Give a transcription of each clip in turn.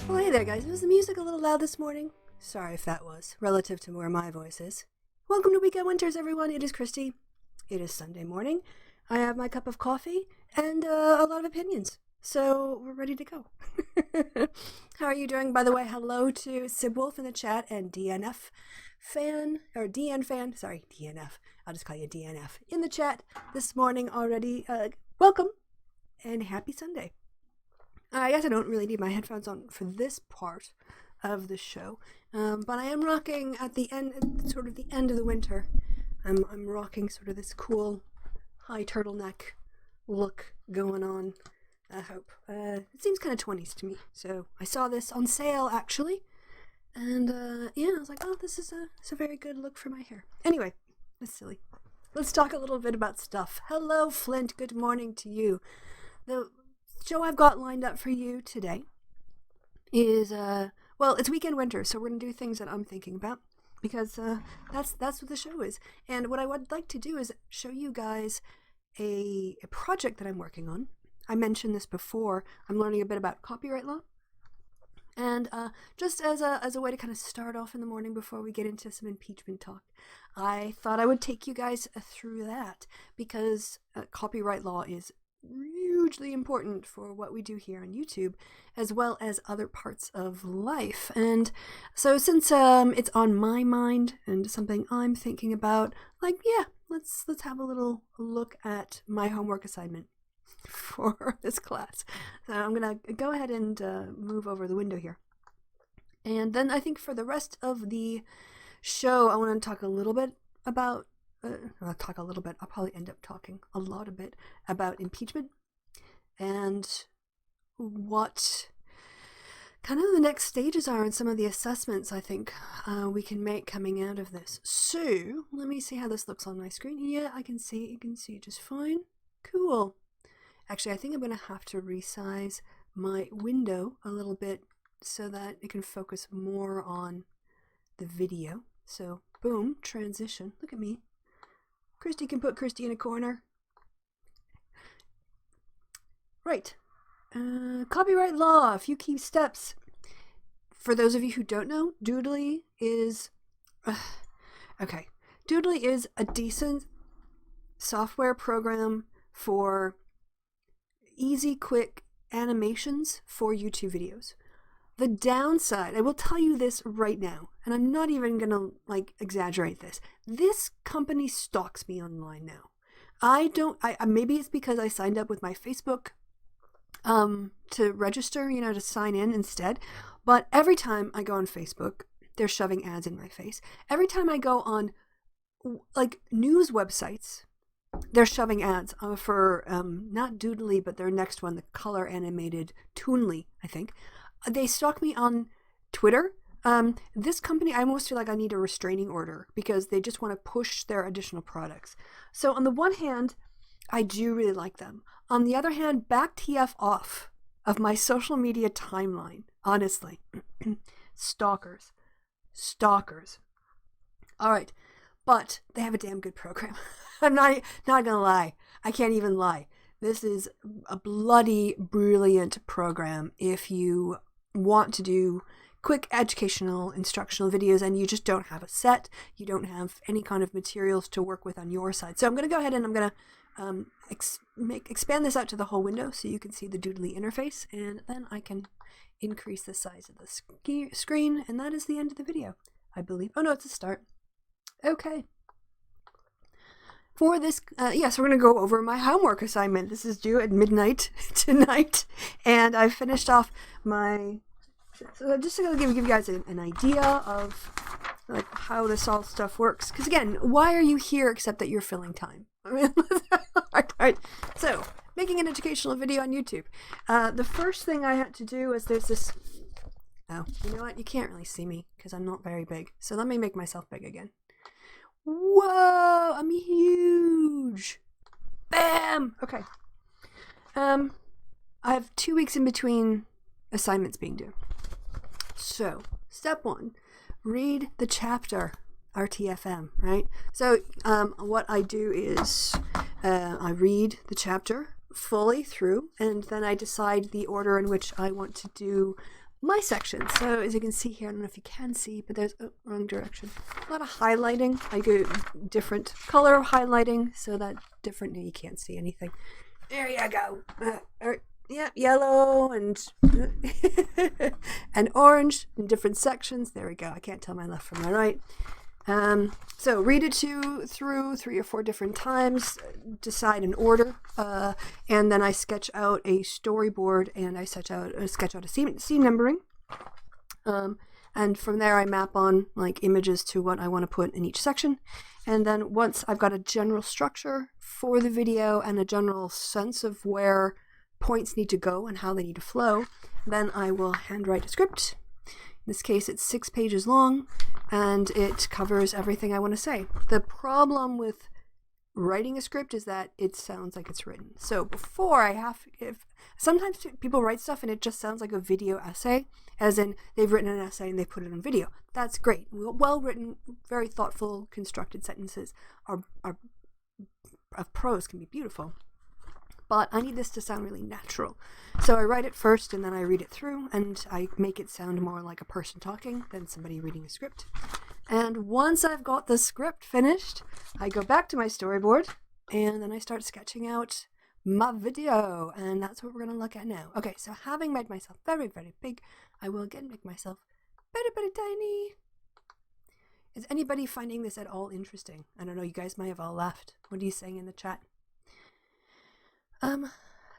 Well, hey there, guys. Was the music a little loud this morning? Sorry if that was, relative to where my voice is. Welcome to Weekend Winters, everyone. It is Christy. It is Sunday morning. I have my cup of coffee and a lot of opinions. So we're ready to go. How are you doing? By the way, hello to Sib Wolf in the chat and DNF fan, or DN fan. Sorry, DNF. I'll just call you DNF in the chat this morning already. Welcome and happy Sunday. I guess I don't really need my headphones on for this part of the show, but I am rocking at the end, sort of the end of the winter. I'm rocking sort of this cool high turtleneck look going on. I hope it seems kind of 20s to me. So I saw this on sale actually, and I was like, oh, this is a very good look for my hair. Anyway, that's silly. Let's talk a little bit about stuff. Hello, Flint. Good morning to you. The show I've got lined up for you today is it's Weekend Winter, so we're gonna do things that I'm thinking about because that's what the show is. And what I would like to do is show you guys a project that I'm working on. I mentioned this before. I'm learning a bit about copyright law, and just as a way to kind of start off in the morning before we get into some impeachment talk, I thought I would take you guys through that because copyright law is hugely important for what we do here on YouTube, as well as other parts of life. And so since it's on my mind and something I'm thinking about, let's have a little look at my homework assignment for this class. So I'm gonna go ahead and move over the window here, and then I think for the rest of the show I want to talk a little bit about I'll probably end up talking a lot a bit about impeachment and what kind of the next stages are and some of the assessments I think we can make coming out of this. So let me see how this looks on my screen. Yeah, I can see it. You can see it just fine. Cool. Actually, I think I'm going to have to resize my window a little bit so that it can focus more on the video. So boom, transition. Look at me. Christy can put Christy in a corner. Right. Copyright law, a few key steps. For those of you who don't know, Doodly is... Doodly is a decent software program for easy, quick animations for YouTube videos. The downside, I will tell you this right now, and I'm not even gonna exaggerate this. This company stalks me online now. Maybe it's because I signed up with my Facebook to register, to sign in instead. But every time I go on Facebook, they're shoving ads in my face. Every time I go on news websites, they're shoving ads for not Doodly, but their next one, the color animated Toonly, I think. They stalk me on Twitter. This company, I almost feel like I need a restraining order because they just want to push their additional products. So on the one hand, I do really like them. On the other hand, back TF off of my social media timeline. Honestly. Stalkers. All right. But they have a damn good program. I'm not gonna lie. I can't even lie. This is a bloody brilliant program if you want to do quick educational instructional videos and you just don't have a set, you don't have any kind of materials to work with on your side. So I'm going to go ahead and I'm going to expand this out to the whole window so you can see the Doodly interface, and then I can increase the size of the screen, and that is the end of the video, I believe. Oh no, it's a start. Okay. For this, so we're going to go over my homework assignment. This is due at midnight tonight, and I finished off my... So I'm just going to give you guys an idea of how this all stuff works. Because again, why are you here except that you're filling time? I mean, all right. So, making an educational video on YouTube. The first thing I had to do is there's this... Oh, you know what? You can't really see me because I'm not very big. So let me make myself big again. Whoa, I'm huge. Bam. Okay. I have 2 weeks in between assignments being due. So, step 1, read the chapter, RTFM, right? So, what I do is I read the chapter fully through, and then I decide the order in which I want to do my section. So as you can see here, I don't know if you can see, but there's wrong direction. A lot of highlighting. I do different color of highlighting so that different. You can't see anything. There you go. Yeah, yellow and and orange in different sections. There we go. I can't tell my left from my right. So read it through 3 or 4 different times, decide an order, and then I sketch out a storyboard and I sketch out a scene numbering. And from there I map on like images to what I want to put in each section. And then once I've got a general structure for the video and a general sense of where points need to go and how they need to flow, then I will handwrite a script. In this case, it's 6 pages long, and it covers everything I want to say. The problem with writing a script is that it sounds like it's written. So before sometimes people write stuff and it just sounds like a video essay, as in they've written an essay and they put it on video. That's great. Well-written, very thoughtful, constructed sentences of prose can be beautiful. But I need this to sound really natural. So I write it first and then I read it through and I make it sound more like a person talking than somebody reading a script. And once I've got the script finished, I go back to my storyboard and then I start sketching out my video. And that's what we're going to look at now. Okay, so having made myself very, very big, I will again make myself very, very tiny. Is anybody finding this at all interesting? I don't know, you guys might have all laughed. What are you saying in the chat?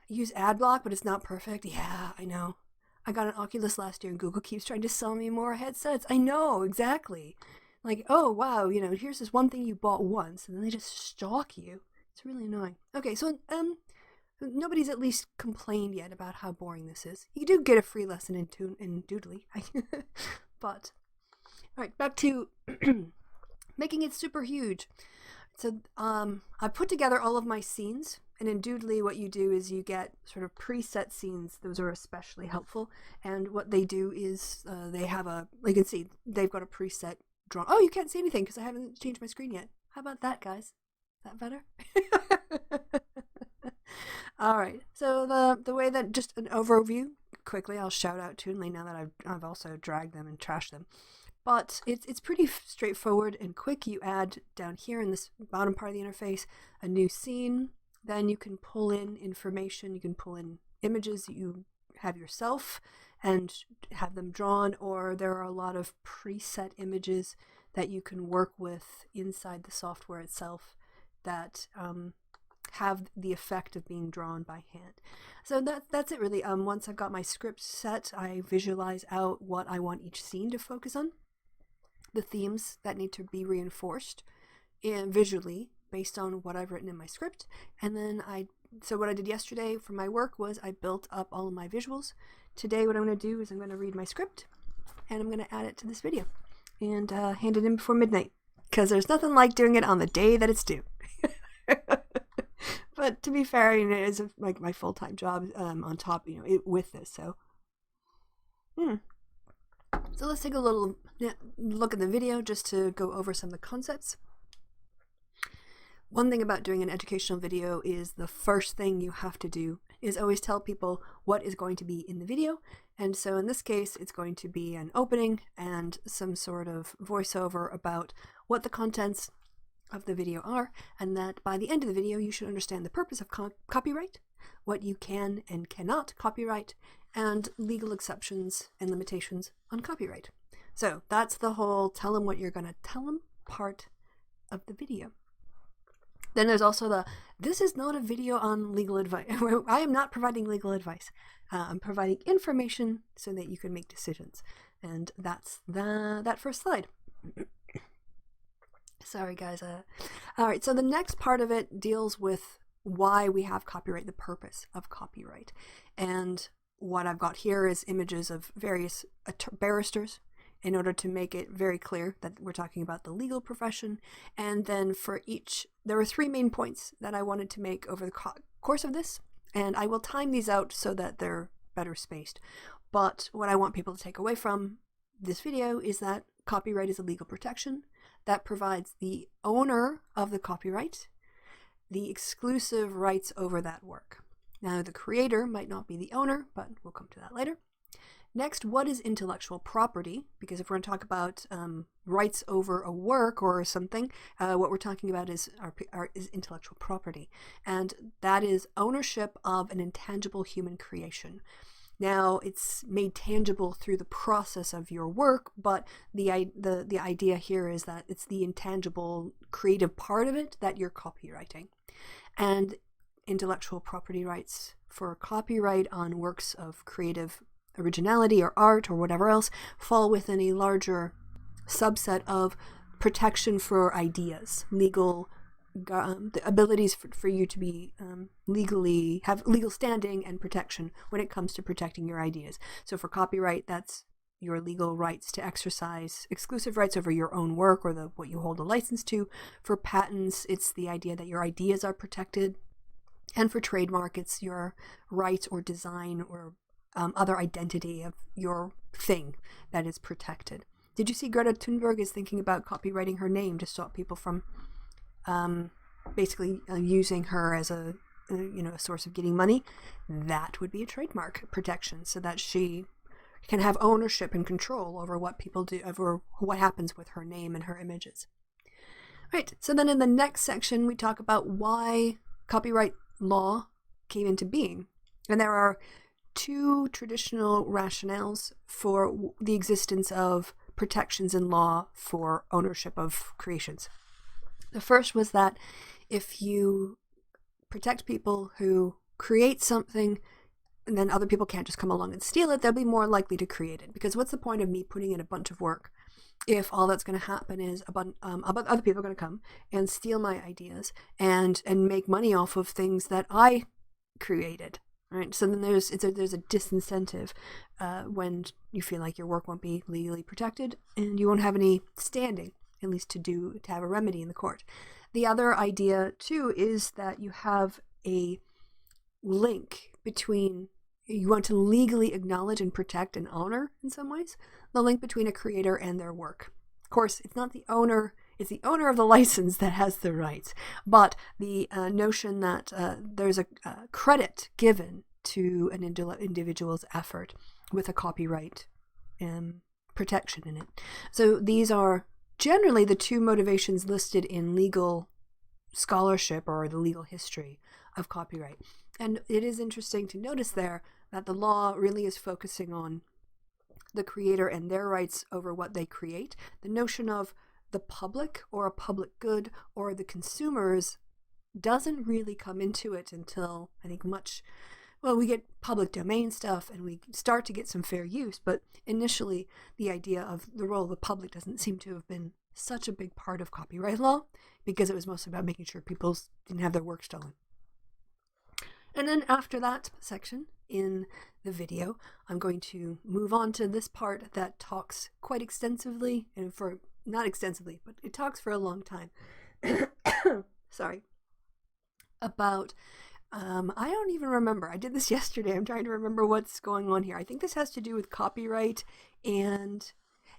Use ad block, but it's not perfect. Yeah, I know. I got an Oculus last year and Google keeps trying to sell me more headsets. I know, exactly. Like, oh, wow, here's this one thing you bought once, and then they just stalk you. It's really annoying. Okay, so, nobody's at least complained yet about how boring this is. You do get a free lesson in Doodly. But, alright, back to making it super huge. So, I put together all of my scenes. And in Doodly, what you do is you get sort of preset scenes. Those are especially helpful. And what they do is they have you can see, they've got a preset drawn. Oh, you can't see anything because I haven't changed my screen yet. How about that, guys? Is that better? All right. So the way that, just an overview, quickly, I'll shout out Toonly now that I've also dragged them and trashed them. But it's pretty straightforward and quick. You add down here in this bottom part of the interface a new scene. Then you can pull in information, you can pull in images that you have yourself and have them drawn, or there are a lot of preset images that you can work with inside the software itself that have the effect of being drawn by hand. So that's it really. Once I've got my script set, I visualize out what I want each scene to focus on, the themes that need to be reinforced visually, based on what I've written in my script. And then so what I did yesterday for my work was I built up all of my visuals. Today what I'm going to do is I'm going to read my script and I'm going to add it to this video and hand it in before midnight, because there's nothing like doing it on the day that it's due. But to be fair, it is like my full-time job on top, with this. So let's take a little look at the video just to go over some of the concepts. One thing about doing an educational video is the first thing you have to do is always tell people what is going to be in the video. And so in this case, it's going to be an opening and some sort of voiceover about what the contents of the video are, and that by the end of the video, you should understand the purpose of copyright, what you can and cannot copyright, and legal exceptions and limitations on copyright. So that's the whole tell them what you're going to tell them part of the video. Then there's also this is not a video on legal advice. I am not providing legal advice. I'm providing information so that you can make decisions. And that's that first slide. Sorry, guys. All right, so the next part of it deals with why we have copyright, the purpose of copyright. And what I've got here is images of various barristers, in order to make it very clear that we're talking about the legal profession. And then for each, there were 3 main points that I wanted to make over the course of this, and I will time these out so that they're better spaced. But what I want people to take away from this video is that copyright is a legal protection that provides the owner of the copyright the exclusive rights over that work. Now, the creator might not be the owner, but we'll come to that later. Next, what is intellectual property? Because if we're going to talk about rights over a work or something, what we're talking about is intellectual property. And that is ownership of an intangible human creation. Now, it's made tangible through the process of your work, but the idea here is that it's the intangible creative part of it that you're copywriting. And intellectual property rights for copyright on works of creative originality or art or whatever else fall within a larger subset of protection for ideas, legal the abilities for you to be legally have legal standing and protection when it comes to protecting your ideas. So for copyright, that's your legal rights to exercise exclusive rights over your own work or what you hold a license to. For patents, it's the idea that your ideas are protected. And for trademark, it's your rights or design or other identity of your thing that is protected. Did you see Greta Thunberg is thinking about copywriting her name to stop people from basically using her as a source of getting money? That would be a trademark protection, so that she can have ownership and control over what people do, over what happens with her name and her images. Right. So then in the next section, we talk about why copyright law came into being, and there are two traditional rationales for the existence of protections in law for ownership of creations. The first was that if you protect people who create something, and then other people can't just come along and steal it, they'll be more likely to create it. Because what's the point of me putting in a bunch of work if all that's going to happen is other people are going to come and steal my ideas and make money off of things that I created? Right, so then there's a disincentive when you feel like your work won't be legally protected and you won't have any standing, at least to have a remedy in the court. The other idea too is that you have a link between, you want to legally acknowledge and protect and honor in some ways the link between a creator and their work. Of course, it's not the owner. It's the owner of the license that has the rights, but the notion that there's a credit given to an individual's effort with a copyright protection in it. So these are generally the two motivations listed in legal scholarship or the legal history of copyright. And it is interesting to notice there that the law really is focusing on the creator and their rights over what they create. The notion of the public or a public good or the consumers doesn't really come into it until, I think, we get public domain stuff and we start to get some fair use, but initially the idea of the role of the public doesn't seem to have been such a big part of copyright law because it was mostly about making sure people didn't have their work stolen. And then after that section in the video, I'm going to move on to this part that talks quite extensively, and not extensively, but it talks for a long time. Sorry. About, I don't even remember. I did this yesterday. I'm trying to remember what's going on here. I think this has to do with copyright and,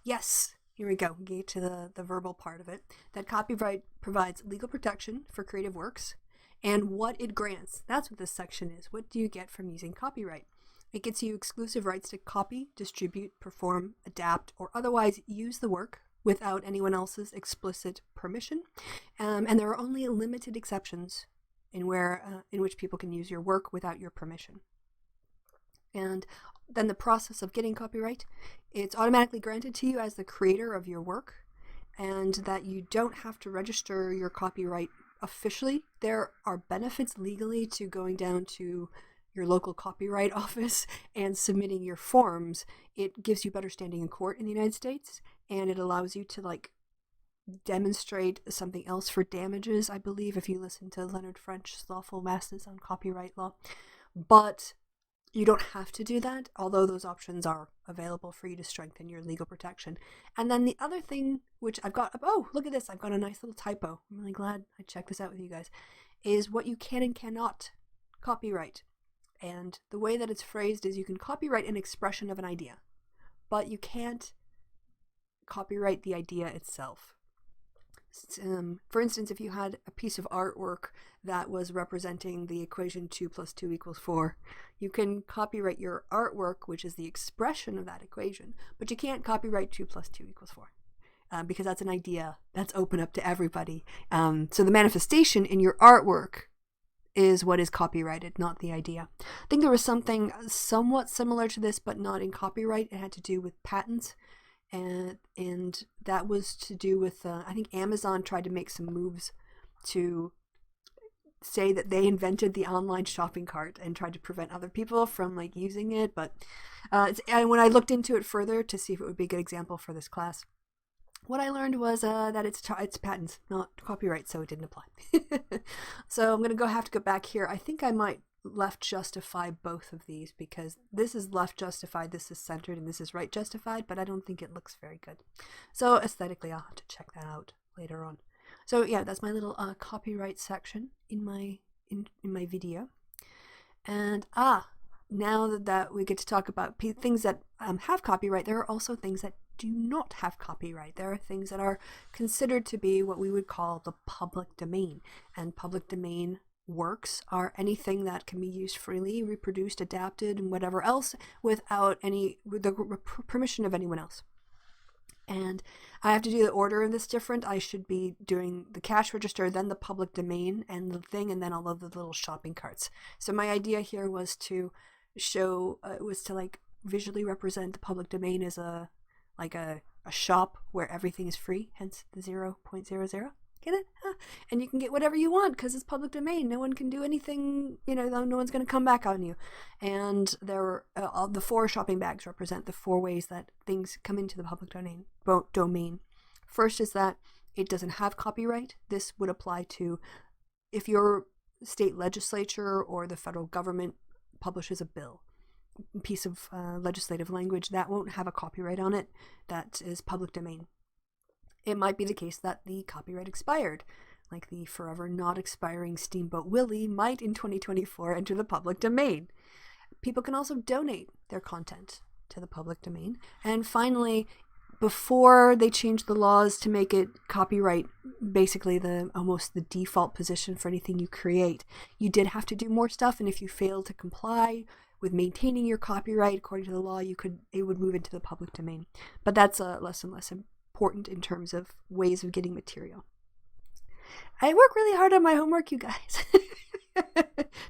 yes, here we go. Get to the verbal part of it. That copyright provides legal protection for creative works and what it grants. That's what this section is. What do you get from using copyright? It gets you exclusive rights to copy, distribute, perform, adapt, or otherwise use the work without anyone else's explicit permission. And there are only limited exceptions in which people can use your work without your permission. And then the process of getting copyright, it's automatically granted to you as the creator of your work, and that you don't have to register your copyright officially. There are benefits legally to going down to your local copyright office and submitting your forms. It gives you better standing in court in the United States, and it allows you to demonstrate something else for damages, I believe, if you listen to Leonard French's Lawful Masses on Copyright Law. But you don't have to do that, although those options are available for you to strengthen your legal protection. And then the other thing, which I've got, oh, look at this, I've got a nice little typo. I'm really glad I checked this out with you guys, is what you can and cannot copyright. And the way that it's phrased is you can copyright an expression of an idea, but you can't copyright the idea itself. For instance, if you had a piece of artwork that was representing the equation 2 + 2 = 4, you can copyright your artwork, which is the expression of that equation, but you can't copyright 2 + 2 = 4. Because that's an idea that's open up to everybody. So the manifestation in your artwork is what is copyrighted, not the idea. I think there was something somewhat similar to this, but not in copyright. It had to do with patents, and that was to do with, I think Amazon tried to make some moves to say that they invented the online shopping cart and tried to prevent other people from like using it. But and when I looked into it further to see if it would be a good example for this class, what I learned was that it's patents, not copyright, so it didn't apply. So I'm going to have to go back here. I think I might left justify both of these, because this is left justified, this is centered, and this is right justified, but I don't think it looks very good. So aesthetically, I'll have to check that out later on. So yeah, that's my little copyright section in my video. And now that we get to talk about things that have copyright, there are also things that do not have copyright. There are things that are considered to be what we would call the public domain. And public domain works are anything that can be used freely, reproduced, adapted, and whatever else without the permission of anyone else. And I have to do the order of this different. I should be doing the cash register, then the public domain and the thing, and then all of the little shopping carts. So my idea here was to show, like visually represent the public domain as a shop where everything is free, hence the 0.00. Get it? And you can get whatever you want because it's public domain. No one can do anything, no one's going to come back on you. And all the 4 shopping bags represent the 4 ways that things come into the public domain. First is that it doesn't have copyright. This would apply to if your state legislature or the federal government publishes a piece of legislative language that won't have a copyright on it. That is public domain. It might be the case that the copyright expired, like the forever not expiring Steamboat Willie might in 2024 enter the public domain. People can also donate their content to the public domain. And finally, before they changed the laws to make it copyright, basically almost the default position for anything you create, you did have to do more stuff, and if you failed to comply with maintaining your copyright according to the law, it would move into the public domain. But that's less and less important in terms of ways of getting material. I work really hard on my homework, you guys.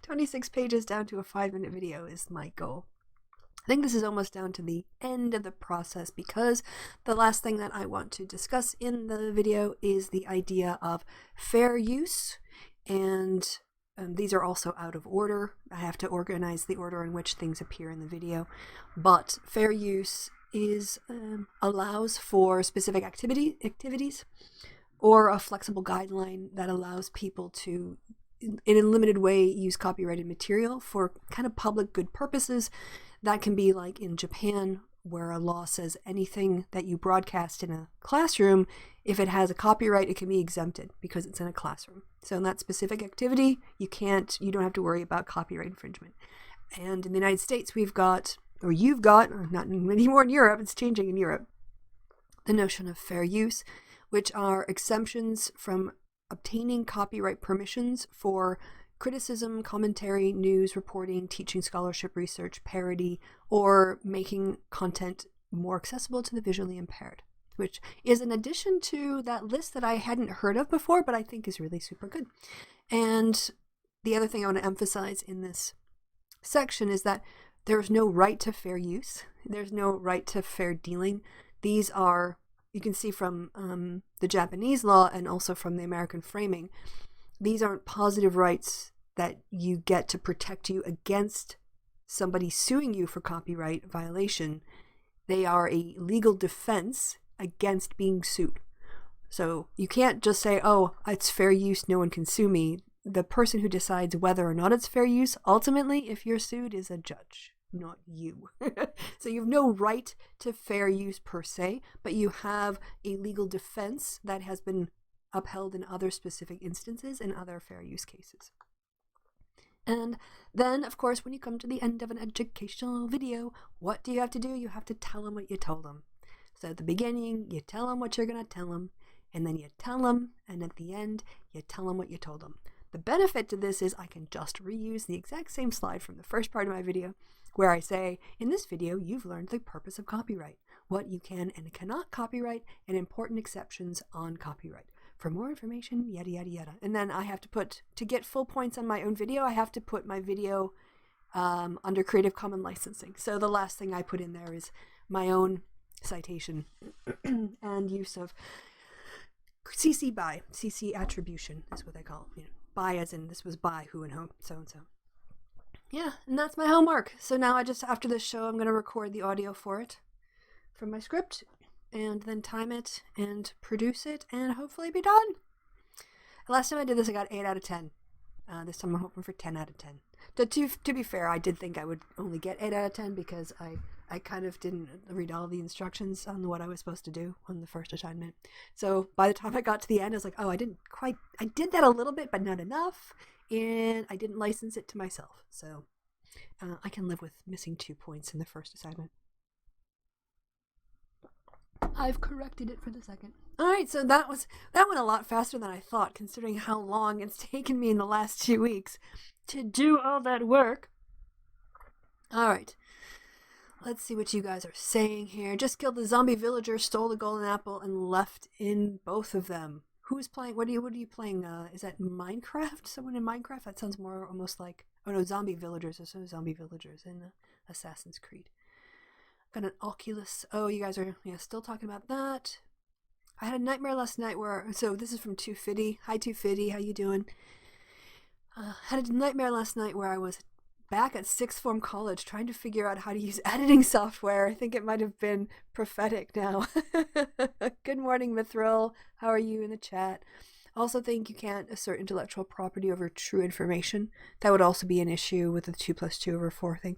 26 pages down to a 5-minute video is my goal. I think this is almost down to the end of the process, because the last thing that I want to discuss in the video is the idea of fair use, and these are also out of order. I have to organize the order in which things appear in the video, but fair use allows for specific activities or a flexible guideline that allows people to, in a limited way, use copyrighted material for kind of public good purposes. That can be like in Japan, where a law says anything that you broadcast in a classroom, if it has a copyright, it can be exempted because it's in a classroom. So in that specific activity, you don't have to worry about copyright infringement. And in the United States, you've got, not anymore in Europe, it's changing in Europe, the notion of fair use, which are exemptions from obtaining copyright permissions for criticism, commentary, news reporting, teaching, scholarship, research, parody, or making content more accessible to the visually impaired, which is an addition to that list that I hadn't heard of before, but I think is really super good. And the other thing I want to emphasize in this section is that there's no right to fair use. There's no right to fair dealing. These are, you can see from the Japanese law and also from the American framing, these aren't positive rights that you get to protect you against somebody suing you for copyright violation. They are a legal defense against being sued. So you can't just say, oh, it's fair use, no one can sue me. The person who decides whether or not it's fair use, ultimately, if you're sued, is a judge, not you. So you have no right to fair use per se, but you have a legal defense that has been upheld in other specific instances and other fair use cases. And then, of course, when you come to the end of an educational video, what do you have to do? You have to tell them what you told them. So at the beginning, you tell them what you're going to tell them. and then you tell them, and at the end, you tell them what you told them. The benefit to this is I can just reuse the exact same slide from the first part of my video, where I say, in this video, you've learned the purpose of copyright, what you can and cannot copyright, and important exceptions on copyright. For more information, yada, yada, yada. And then I have to put, to get full points on my own video, I have to put my video under Creative Commons licensing. So the last thing I put in there is my own citation and use of CC BY. CC attribution is what they call it. By as in this was by who and whom, so and so. Yeah, and that's my homework. So now I just, after this show, I'm going to record the audio for it from my script and then time it and produce it and hopefully be done. Last time I did this, I got 8 out of 10. This time I'm hoping for 10 out of 10. To be fair, I did think I would only get 8 out of 10 because I kind of didn't read all the instructions on what I was supposed to do on the first assignment. So by the time I got to the end, I was like, oh, I did that a little bit, but not enough. And I didn't license it to myself. So I can live with missing 2 points in the first assignment. I've corrected it for the second. All right, so that went a lot faster than I thought, considering how long it's taken me in the last 2 weeks to do all that work. All right, let's see what you guys are saying here. Just killed the zombie villager, stole the golden apple, and left in both of them. Who's playing? What are you playing? Is that Minecraft? Someone in Minecraft? That sounds more almost like, oh no, zombie villagers. There's no zombie villagers in Assassin's Creed. Got an Oculus. Oh, you guys are still talking about that. I had a nightmare last night so this is from 250. Hi 250, how you doing? Had a nightmare last night where I was back at sixth form college trying to figure out how to use editing software. I think it might have been prophetic now. Good morning, Mithril. How are you in the chat? Also think you can't assert intellectual property over true information. That would also be an issue with the 2 + 2 / 4 thing.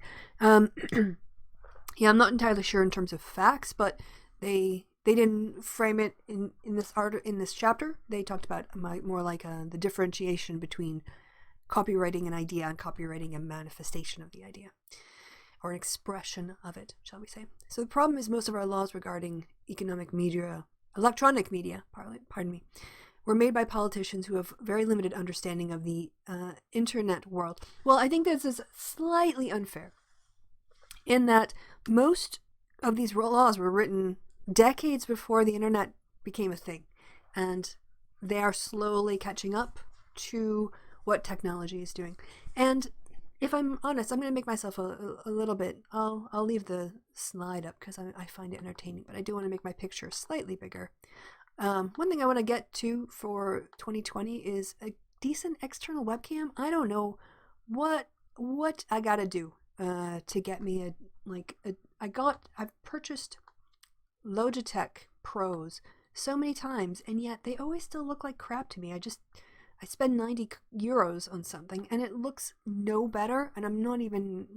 Yeah, I'm not entirely sure in terms of facts, but they didn't frame it in this chapter. They talked about more like the differentiation between copywriting an idea and copywriting a manifestation of the idea, or an expression of it, shall we say. So the problem is most of our laws regarding electronic media, were made by politicians who have very limited understanding of the internet world. Well, I think this is slightly unfair in that most of these laws were written decades before the internet became a thing, and they are slowly catching up to what technology is doing. And if I'm honest, I'm going to make myself a little bit, I'll leave the slide up because I find it entertaining, but I do want to make my picture slightly bigger. One thing I want to get to for 2020 is a decent external webcam. I don't know what I got to do to get me I've purchased Logitech Pros so many times, and yet they always still look like crap to me. I spend 90 euros on something and it looks no better, and I'm not even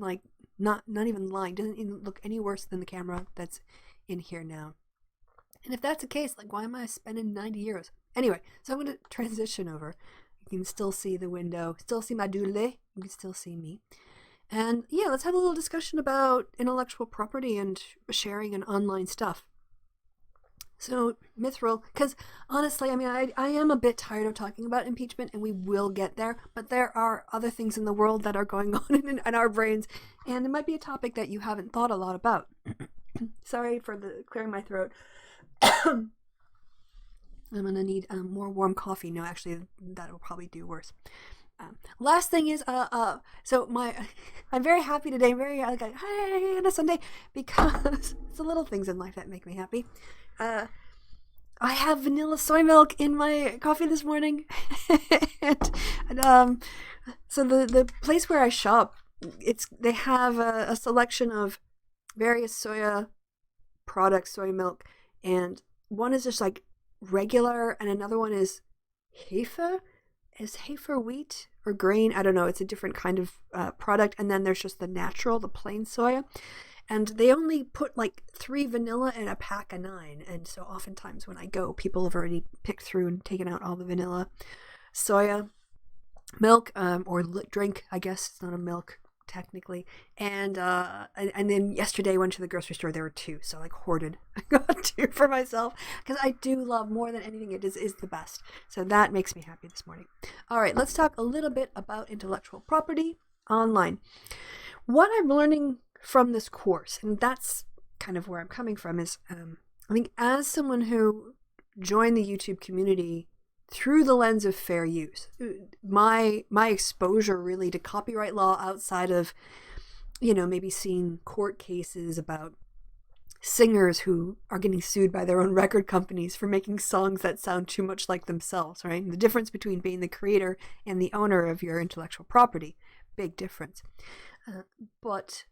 not even lying. It doesn't even look any worse than the camera that's in here now. And if that's the case, why am I spending 90 euros? Anyway, so I'm going to transition over. You can still see the window, still see my doodle, you can still see me. And yeah, let's have a little discussion about intellectual property and sharing and online stuff. So, Mithril, because honestly, I am a bit tired of talking about impeachment, and we will get there, but there are other things in the world that are going on in our brains, and it might be a topic that you haven't thought a lot about. Sorry for clearing my throat. I'm going to need more warm coffee. No, actually, that will probably do worse. Last thing is, so I'm very happy today. Very hey, on a Sunday, because it's the little things in life that make me happy. I have vanilla soy milk in my coffee this morning, and so the place where I shop, they have a selection of various soya products, soy milk, and one is just regular, and another one is Heifer. Is Heifer wheat or grain? I don't know. It's a different kind of product. And then there's just the natural, the plain soya. And they only put 3 vanilla in a pack of 9. And so oftentimes when I go, people have already picked through and taken out all the vanilla soya milk or drink. I guess it's not a milk. technically. And then yesterday I went to the grocery store. There were 2, so I hoarded. I got 2 for myself because I do love more than anything. It is the best. So that makes me happy this morning. All right, let's talk a little bit about intellectual property online. What I'm learning from this course, and that's kind of where I'm coming from, is I think as someone who joined the YouTube community through the lens of fair use, my exposure really to copyright law outside of, maybe seeing court cases about singers who are getting sued by their own record companies for making songs that sound too much like themselves, right? And the difference between being the creator and the owner of your intellectual property, big difference. But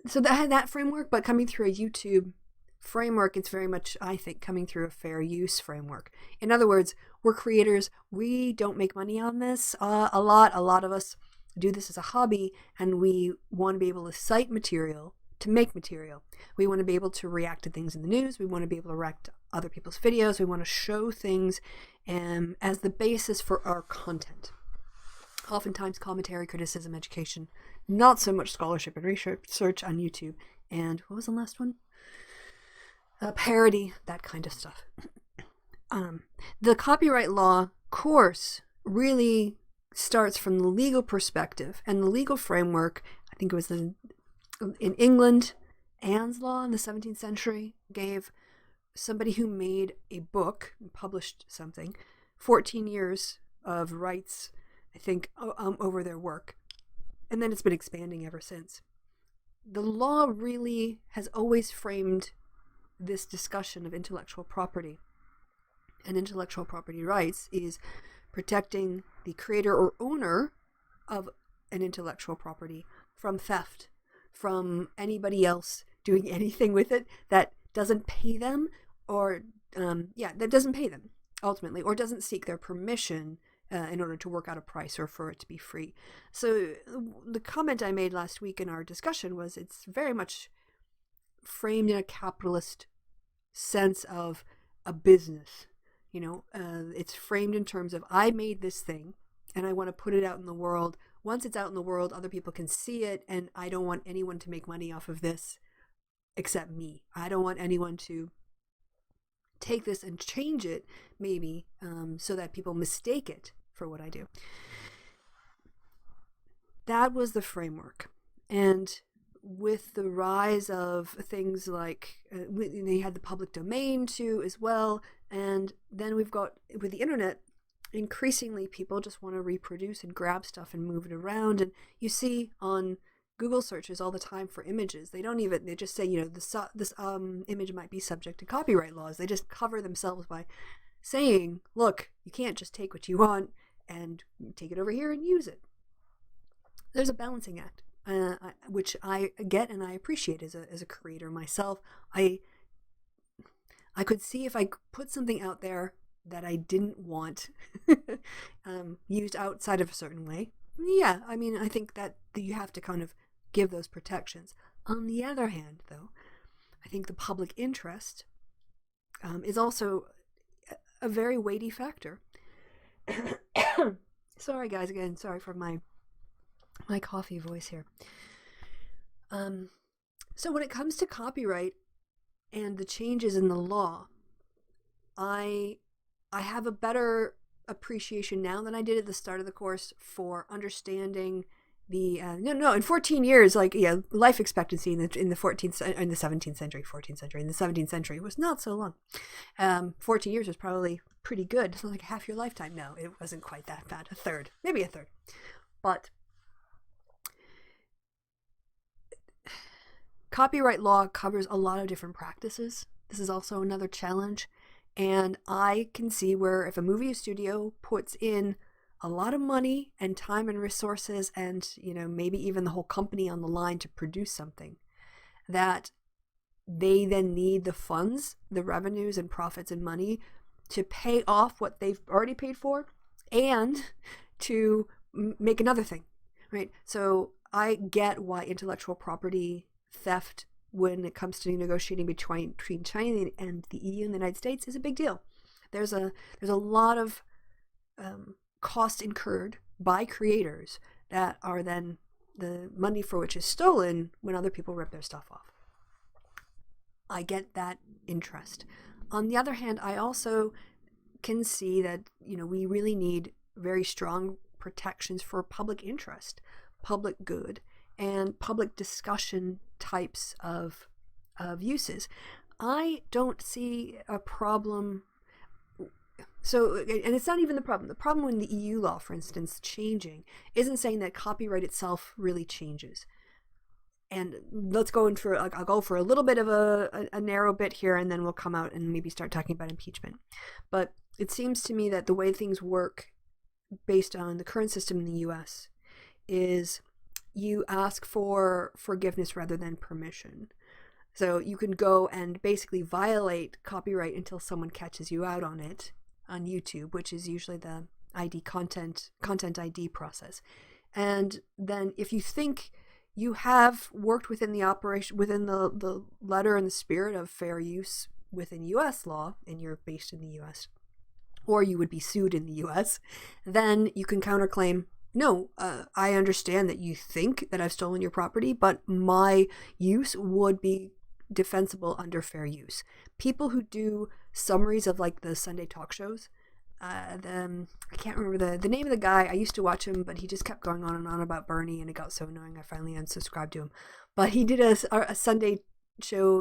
so that had that framework, but coming through a YouTube framework, it's very much, I think, coming through a fair use framework. In other words, we're creators. We don't make money on this. A lot of us do this as a hobby, and we want to be able to cite material to make material. We want to be able to react to things in the news. We want to be able to react to other people's videos. We want to show things as the basis for our content. Oftentimes commentary, criticism, education, not so much scholarship and research on YouTube. And what was the last one? Parody, that kind of stuff. The copyright law course really starts from the legal perspective and the legal framework. I think it was in England, Anne's law in the 17th century gave somebody who made a book, published something, 14 years of rights, I think, over their work. And then it's been expanding ever since. The law really has always framed this discussion of intellectual property and intellectual property rights is protecting the creator or owner of an intellectual property from theft, from anybody else doing anything with it that doesn't pay them that doesn't pay them ultimately, or doesn't seek their permission in order to work out a price or for it to be free. So the comment I made last week in our discussion was it's very much framed in a capitalist sense of a business. It's framed in terms of I made this thing and I want to put it out in the world. Once it's out in the world, other people can see it, and I don't want anyone to make money off of this except me. I don't want anyone to take this and change it, maybe, so that people mistake it for what I do. That was the framework. And with the rise of things like, they had the public domain too as well, and then we've got, with the internet, increasingly people just want to reproduce and grab stuff and move it around. And you see on Google searches all the time for images, they just say, this image might be subject to copyright laws. They just cover themselves by saying, look, you can't just take what you want and take it over here and use it. There's a balancing act, which I get and I appreciate as a creator myself. I could see if I put something out there that I didn't want used outside of a certain way. Yeah, I think that you have to kind of give those protections. On the other hand, though, I think the public interest is also a very weighty factor. Sorry, guys, again, sorry for my coffee voice here. So when it comes to copyright and the changes in the law, I have a better appreciation now than I did at the start of the course for understanding the in 14 years, life expectancy in the 17th century was not so long. 14 years was probably pretty good. It's like half your lifetime. No, it wasn't quite that bad. Maybe a third. But copyright law covers a lot of different practices. This is also another challenge. And I can see where if a movie studio puts in a lot of money and time and resources and, maybe even the whole company on the line to produce something, that they then need the funds, the revenues and profits and money to pay off what they've already paid for and to make another thing, right? So I get why intellectual property theft, when it comes to negotiating between China and the EU and the United States, is a big deal. There's a lot of cost incurred by creators that are then the money for which is stolen when other people rip their stuff off. I get that interest. On the other hand, I also can see that, we really need very strong protections for public interest, public good, and public discussion types of uses. I don't see a problem. So, and it's not even the problem. The problem in the EU law, for instance, changing isn't saying that copyright itself really changes. And let's go in for, I'll go for a little bit of a narrow bit here, and then we'll come out and maybe start talking about impeachment. But it seems to me that the way things work based on the current system in the US is you ask for forgiveness rather than permission. So you can go and basically violate copyright until someone catches you out on it on YouTube, which is usually the content ID process. And then if you think you have worked within the operation, within the letter and the spirit of fair use within US law, and you're based in the US, or you would be sued in the US, then you can counterclaim, no, I understand that you think that I've stolen your property, but my use would be defensible under fair use. People who do summaries of like the Sunday talk shows, I can't remember the name of the guy. I used to watch him, but he just kept going on and on about Bernie, and it got so annoying I finally unsubscribed to him. But he did a Sunday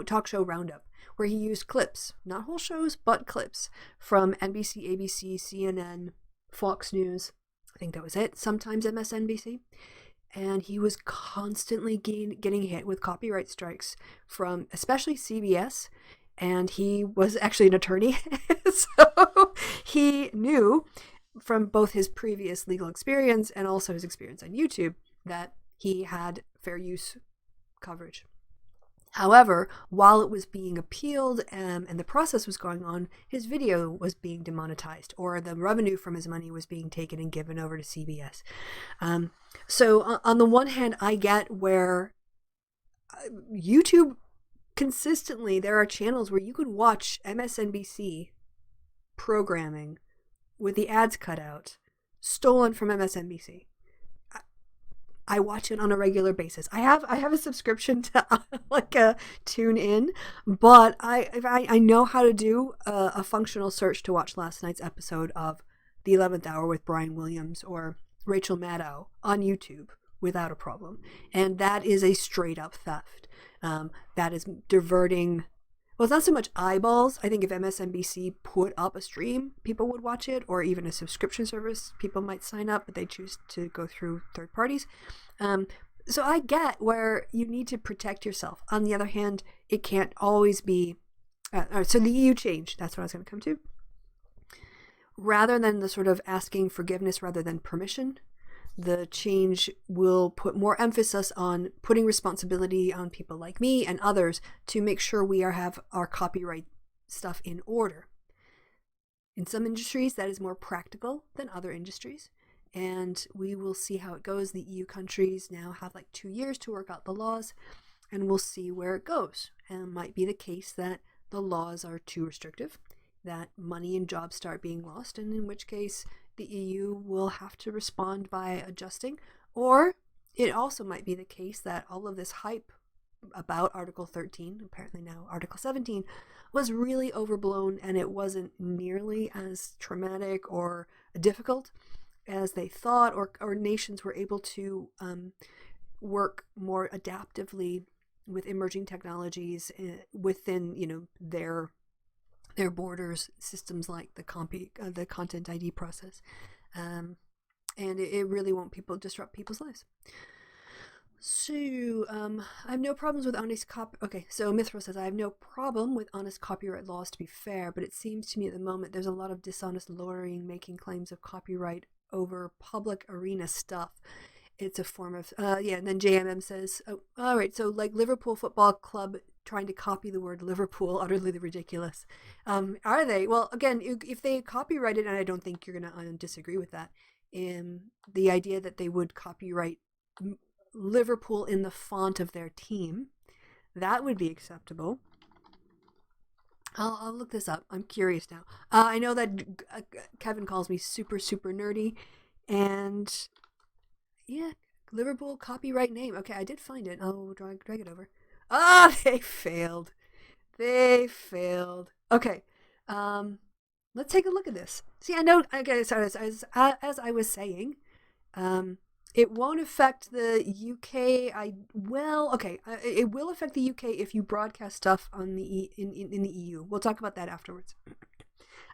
talk show roundup where he used clips, not whole shows, but clips from NBC, ABC, CNN, Fox News. I think that was it. Sometimes MSNBC. And he was constantly getting hit with copyright strikes from especially CBS. And he was actually an attorney. So he knew from both his previous legal experience and also his experience on YouTube that he had fair use coverage. However, while it was being appealed and the process was going on, his video was being demonetized, or the revenue from his money was being taken and given over to CBS. So on the one hand, I get where YouTube consistently, there are channels where you could watch MSNBC programming with the ads cut out, stolen from MSNBC. I watch it on a regular basis. I have a subscription to like a tune in, but I know how to do a functional search to watch last night's episode of The 11th Hour with Brian Williams or Rachel Maddow on YouTube without a problem. And that is a straight up theft. That is diverting. Well, it's not so much eyeballs. I think if MSNBC put up a stream, people would watch it, or even a subscription service, people might sign up, but they choose to go through third parties. So I get where you need to protect yourself. On the other hand, it can't always be. So the EU change, that's what I was going to come to. Rather than the sort of asking forgiveness rather than permission, the change will put more emphasis on putting responsibility on people like me and others to make sure we have our copyright stuff in order. In some industries, that is more practical than other industries, and we will see how it goes. The EU countries now have like 2 years to work out the laws, and we'll see where it goes. And it might be the case that the laws are too restrictive, that money and jobs start being lost, and in which case the EU will have to respond by adjusting. Or it also might be the case that all of this hype about Article 13, apparently now Article 17, was really overblown, and it wasn't nearly as traumatic or difficult as they thought, or nations were able to work more adaptively with emerging technologies within their borders, systems like the content ID process. And it really won't disrupt people's lives. So, I have no problems with honest Okay, so Mithra says, I have no problem with honest copyright laws, to be fair, but it seems to me at the moment there's a lot of dishonest lawyering making claims of copyright over public arena stuff. It's a form of, and then JMM says, oh, all right, so like Liverpool Football Club trying to copy the word Liverpool, utterly ridiculous. Are they? Well, again, if they copyrighted, and I don't think you're going to disagree with that, the idea that they would copyright Liverpool in the font of their team, that would be acceptable. I'll look this up. I'm curious now. I know that Kevin calls me super, super nerdy, and yeah, Liverpool copyright name. Okay, I did find it. I'll drag it over. Ah, they failed. They failed. Okay. Let's take a look at this. See, I know. Okay, so as I was saying, it won't affect the UK. It will affect the UK if you broadcast stuff on the in the EU. We'll talk about that afterwards.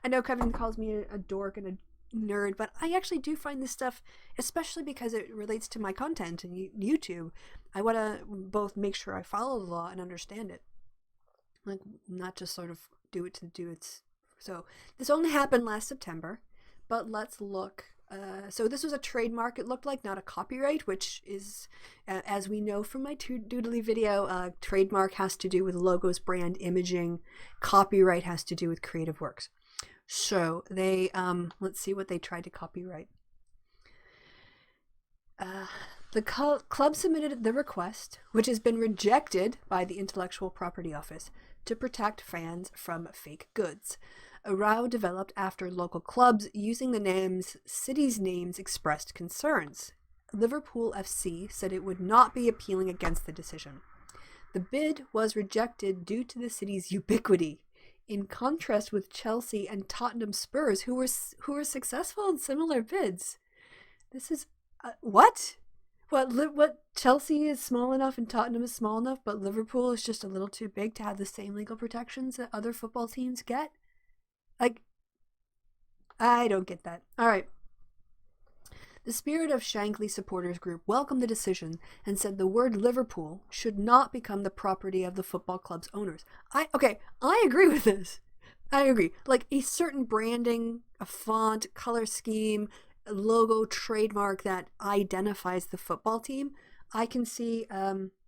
I know Kevin calls me a dork and a nerd, but I actually do find this stuff, especially because it relates to my content and YouTube. I want to both make sure I follow the law and understand it, like not just sort of do it to do it. So this only happened last September, but let's look. So this was a trademark, it looked like, not a copyright, which is, as we know from my Doodly video, trademark has to do with logos, brand, imaging. Copyright has to do with creative works. So they, let's see what they tried to copyright. The club submitted the request, which has been rejected by the Intellectual Property Office, to protect fans from fake goods. A row developed after local clubs using the cities' names expressed concerns. Liverpool FC said it would not be appealing against the decision. The bid was rejected due to the city's ubiquity, in contrast with Chelsea and Tottenham Spurs, who were successful in similar bids. This is what? What Chelsea is small enough and Tottenham is small enough, but Liverpool is just a little too big to have the same legal protections that other football teams get? Like, I don't get that. All right. The Spirit of Shankly Supporters Group welcomed the decision and said the word Liverpool should not become the property of the football club's owners. I agree with this. I agree. Like, a certain branding, a font, color scheme, a logo, trademark that identifies the football team, I can see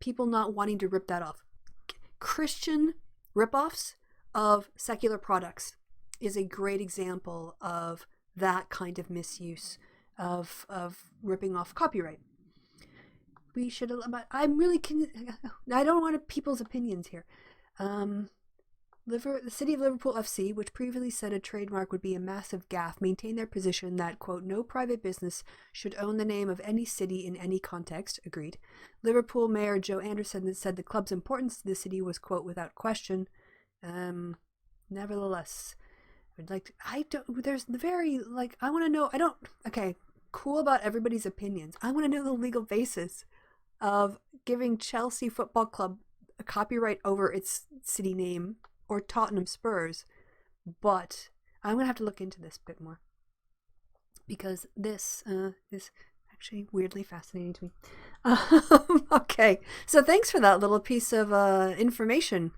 people not wanting to rip that off. Christian ripoffs of secular products is a great example of that kind of misuse of ripping off copyright. We should. I don't want people's opinions here. The city of Liverpool FC, which previously said a trademark would be a massive gaffe, maintained their position that, quote, no private business should own the name of any city in any context. Agreed. Liverpool Mayor Joe Anderson said the club's importance to the city was, quote, without question. Nevertheless, I want to know, cool about everybody's opinions. I want to know the legal basis of giving Chelsea Football Club a copyright over its city name, or Tottenham Spurs, but I'm going to have to look into this a bit more, because this is actually weirdly fascinating to me. Okay, so thanks for that little piece of information,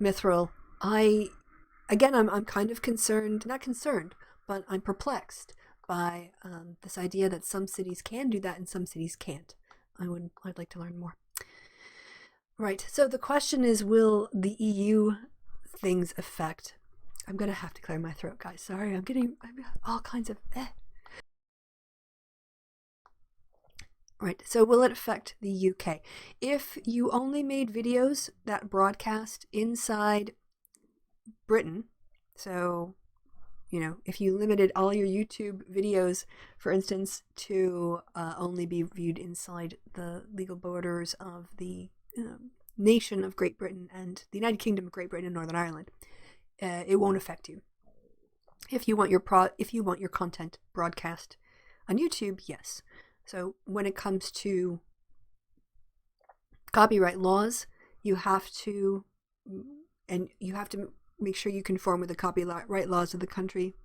Mithril. I'm kind of not concerned, but I'm perplexed by this idea that some cities can do that and some cities can't. I'd like to learn more. Right, so the question is, will the EU things affect? I'm going to have to clear my throat, guys. Sorry, I'm getting all kinds of Right, so will it affect the UK? If you only made videos that broadcast inside Britain, so, if you limited all your YouTube videos, for instance, to only be viewed inside the legal borders of the nation of Great Britain and the United Kingdom of Great Britain and Northern Ireland, it won't affect you. If you want your content broadcast on YouTube, yes. So when it comes to copyright laws, you have to make sure you conform with the copyright laws of the country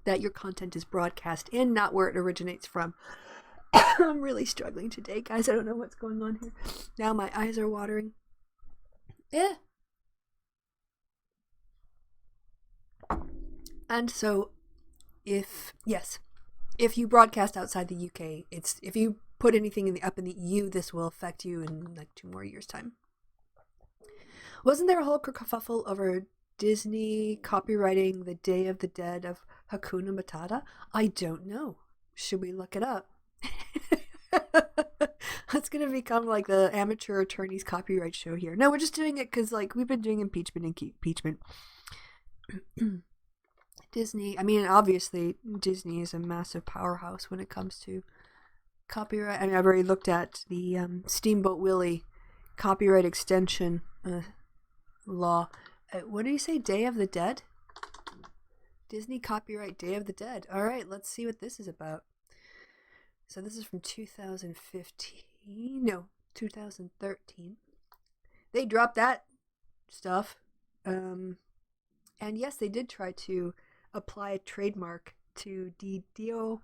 that your content is broadcast in, not where it originates from. I'm really struggling today, guys. I don't know what's going on here. Now my eyes are watering. And so, if you broadcast outside the UK, if you put anything up in the EU, this will affect you in like 2 more years' time. Wasn't there a whole kerfuffle over Disney copywriting the Day of the Dead of Hakuna Matata? I don't know. Should we look it up? That's going to become like the amateur attorney's copyright show here. No, we're just doing it because we've been doing impeachment. Disney, obviously Disney is a massive powerhouse when it comes to copyright. I mean, I've already looked at the Steamboat Willie copyright extension law. What do you say? Day of the Dead? Disney copyright Day of the Dead. All right, let's see what this is about. So this is from 2015. No, 2013. They dropped that stuff. And yes, they did try to apply a trademark to Dia.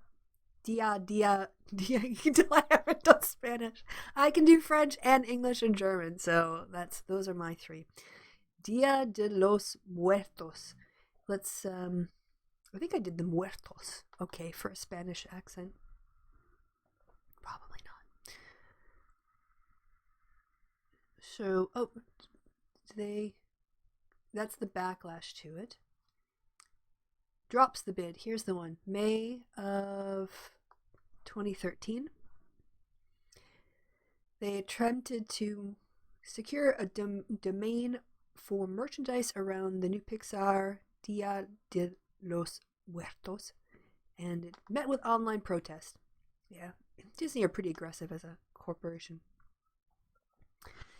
I haven't done Spanish. I can do French and English and German, so those are my three. Dia de los Muertos. Let's I think I did the Muertos. Okay, for a Spanish accent. Probably not. So, that's the backlash to it. Drops the bid. Here's the one. May of 2013. They attempted to secure a domain for merchandise around the new Pixar Dia de los Muertos, and it met with online protest. Yeah, Disney are pretty aggressive as a corporation.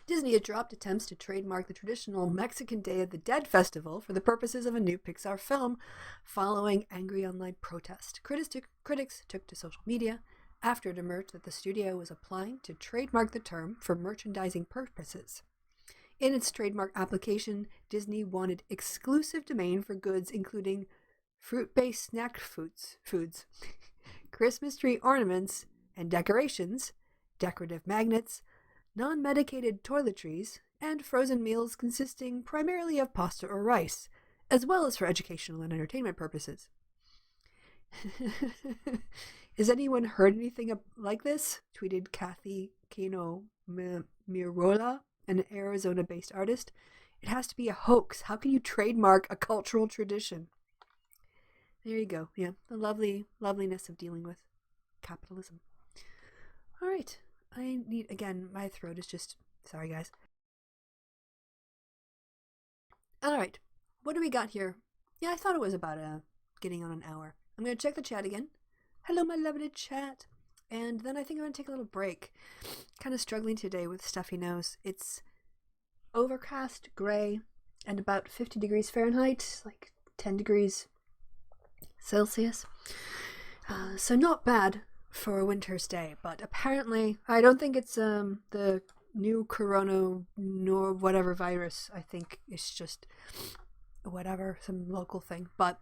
Disney had dropped attempts to trademark the traditional Mexican Day of the Dead festival for the purposes of a new Pixar film following angry online protest. Critics took to social media after it emerged that the studio was applying to trademark the term for merchandising purposes. In its trademark application, Disney wanted exclusive domain for goods including fruit-based snack foods, Christmas tree ornaments and decorations, decorative magnets, non-medicated toiletries, and frozen meals consisting primarily of pasta or rice, as well as for educational and entertainment purposes. Has anyone heard anything like this? Tweeted Kathy Kano Mirola, an Arizona-based artist. It has to be a hoax. How can you trademark a cultural tradition? There you go. Yeah, the loveliness of dealing with capitalism. All right. Again, my throat is just, sorry guys. All right. What do we got here? Yeah, I thought it was about getting on an hour. I'm going to check the chat again. Hello, my lovely chat. And then I think I'm going to take a little break. Kind of struggling today with stuffy nose. It's overcast, gray, and about 50 degrees Fahrenheit, like 10 degrees Celsius. So not bad for a winter's day, but apparently I don't think it's the new corona nor whatever virus. I think it's just whatever, some local thing. But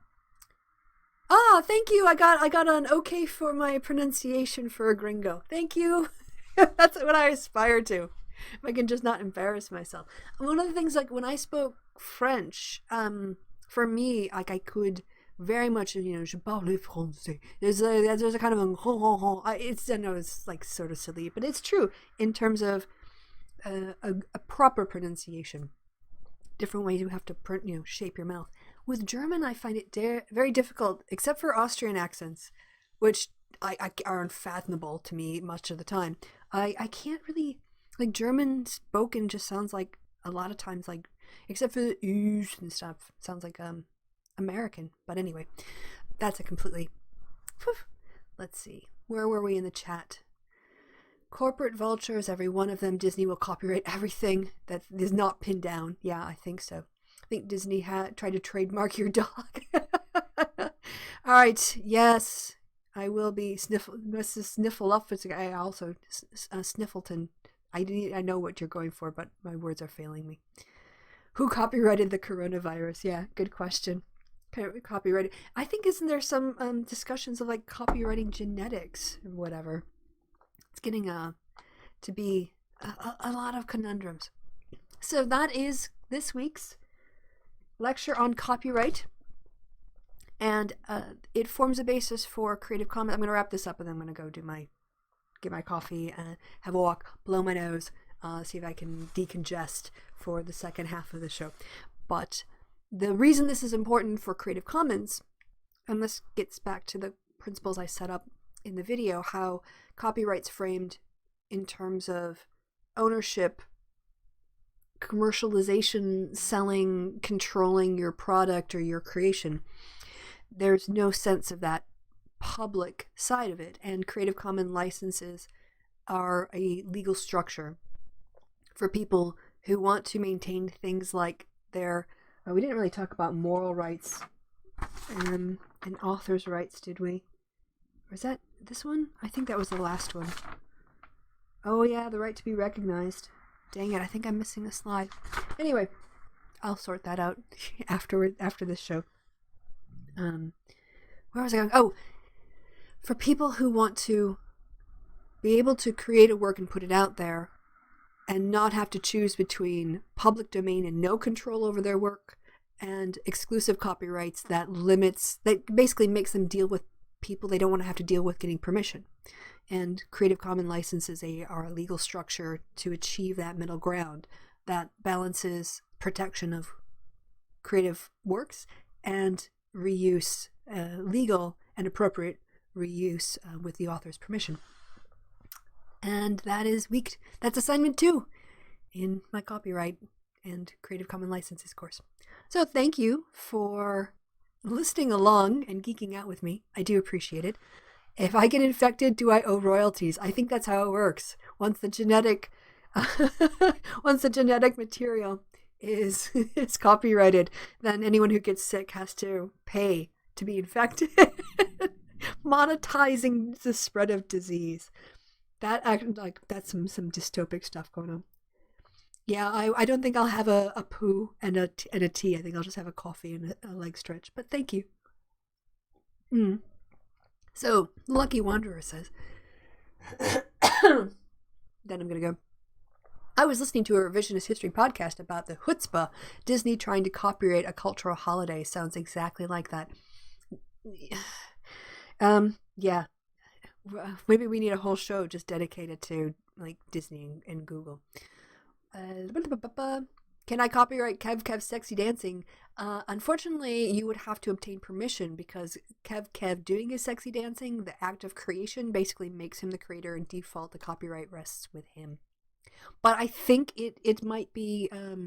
thank you. I got an okay for my pronunciation for a gringo. Thank you. That's what I aspire to. If I can just not embarrass myself. One of the things, like when I spoke French, for me, like I could very much, je parle français. There's a kind of I know it's like sort of silly, but it's true in terms of a proper pronunciation. Different ways you have to shape your mouth. With German, I find it very difficult, except for Austrian accents, which are unfathomable to me much of the time. I can't really, like, German spoken just sounds like a lot of times, like, except for the oosh and stuff, sounds like American. But anyway, that's a completely, let's see, where were we in the chat? Corporate vultures, every one of them. Disney will copyright everything that is not pinned down. Yeah, I think so. I think Disney tried to trademark your dog. All right, yes, I will be Mrs. Sniffleup. I also Sniffleton. I know what you're going for, but my words are failing me. Who copyrighted the coronavirus? Yeah, good question. Copyrighted. I think isn't there some discussions of like copywriting genetics or whatever? It's getting to be a lot of conundrums. So that is this week's lecture on copyright, and it forms a basis for Creative Commons. I'm going to wrap this up, and then I'm going to go get my coffee and have a walk, blow my nose, see if I can decongest for the second half of the show. But the reason this is important for Creative Commons, and this gets back to the principles I set up in the video, how copyright's framed in terms of ownership, commercialization, selling, controlling your product or your creation. There's no sense of that public side of it, and Creative Commons licenses are a legal structure for people who want to maintain things like their, we didn't really talk about moral rights and author's rights, did we? Or is that this one? I think that was the last one. Oh yeah, the right to be recognized. Dang it, I think I'm missing a slide. Anyway, I'll sort that out after this show. Where was I going? Oh, for people who want to be able to create a work and put it out there and not have to choose between public domain and no control over their work and exclusive copyrights that basically makes them deal with people they don't want to have to deal with getting permission. And Creative Commons licenses are a legal structure to achieve that middle ground that balances protection of creative works and reuse, legal and appropriate reuse with the author's permission. And that's assignment 2 in my copyright and Creative Commons licenses course. So thank you for listening along and geeking out with me. I do appreciate it. If I get infected, do I owe royalties? I think that's how it works. Once the genetic material is copyrighted, then anyone who gets sick has to pay to be infected. Monetizing the spread of disease. That's some dystopic stuff going on. Yeah, I don't think I'll have a poo and a tea. I think I'll just have a coffee and a leg stretch. But thank you. So, Lucky Wanderer says, then I'm going to go. I was listening to a revisionist history podcast about the chutzpah, Disney trying to copyright a cultural holiday. Sounds exactly like that. Yeah. Maybe we need a whole show just dedicated to like Disney and Google. Can I copyright Kev's sexy dancing? Unfortunately, you would have to obtain permission because Kev doing his sexy dancing, the act of creation, basically makes him the creator, and default the copyright rests with him. But I think it might be a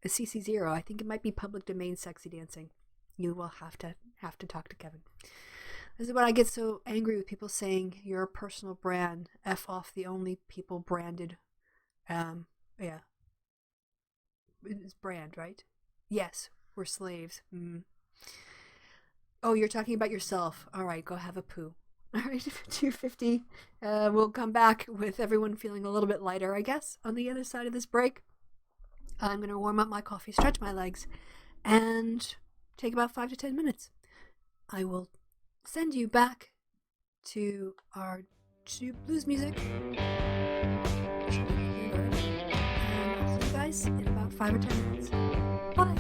CC0. I think it might be public domain sexy dancing. You will have to talk to Kevin. This is when I get so angry with people saying you're a personal brand. F off the only people branded. Yeah. It's brand, right? Yes, we're slaves. Oh, you're talking about yourself. All right, go have a poo. All right, 2:50. We'll come back with everyone feeling a little bit lighter, I guess, on the other side of this break. I'm going to warm up my coffee, stretch my legs, and take about 5 to 10 minutes. I will send you back to our blues music. And I'll see you guys in about 5 or 10 minutes. Bye!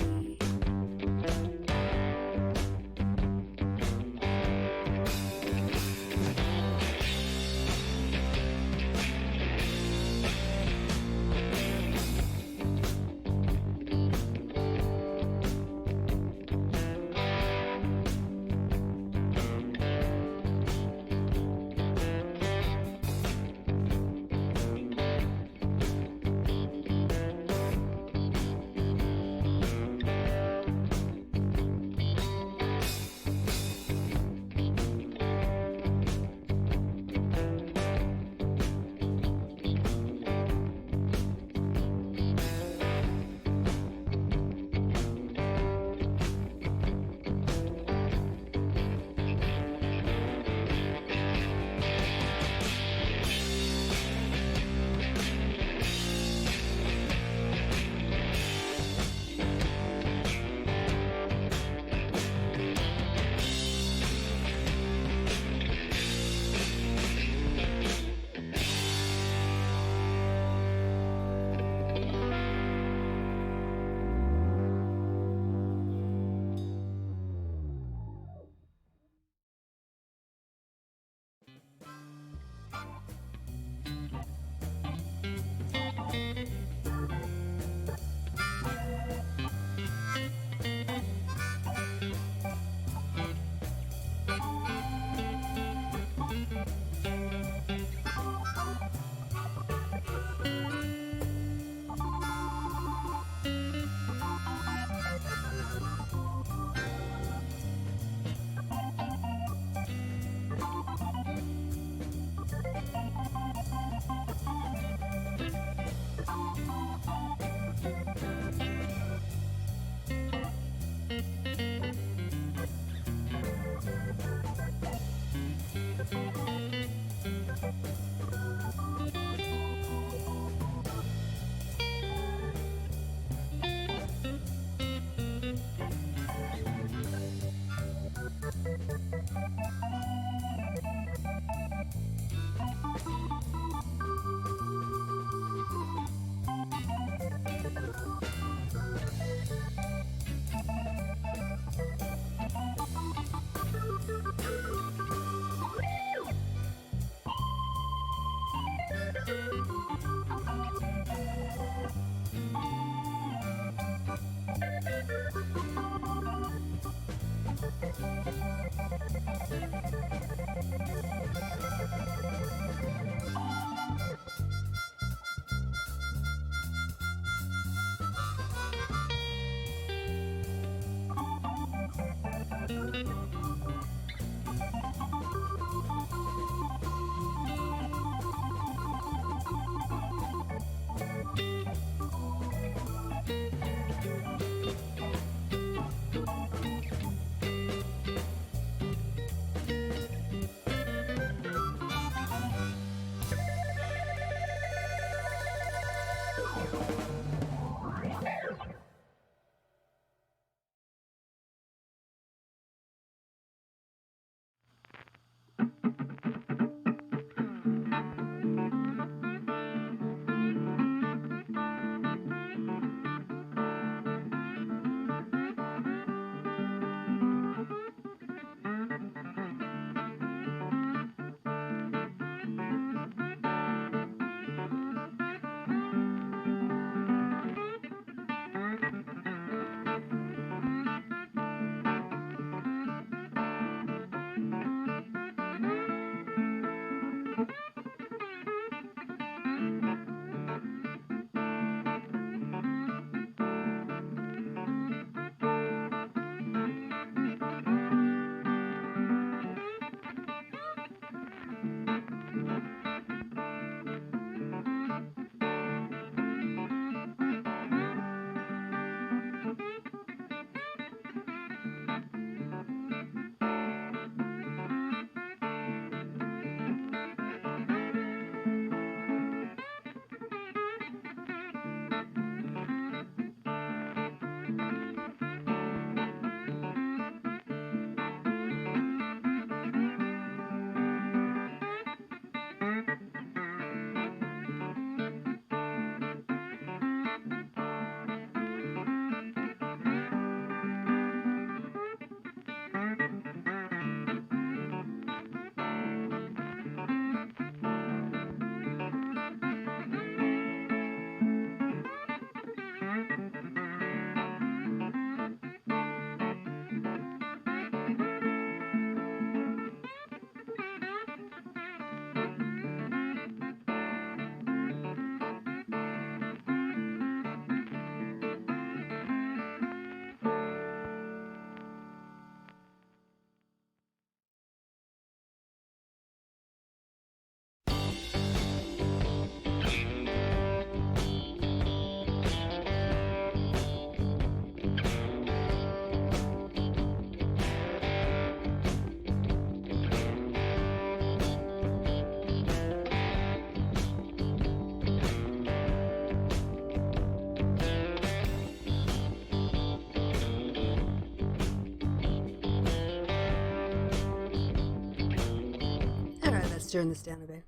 just turn this down a bit.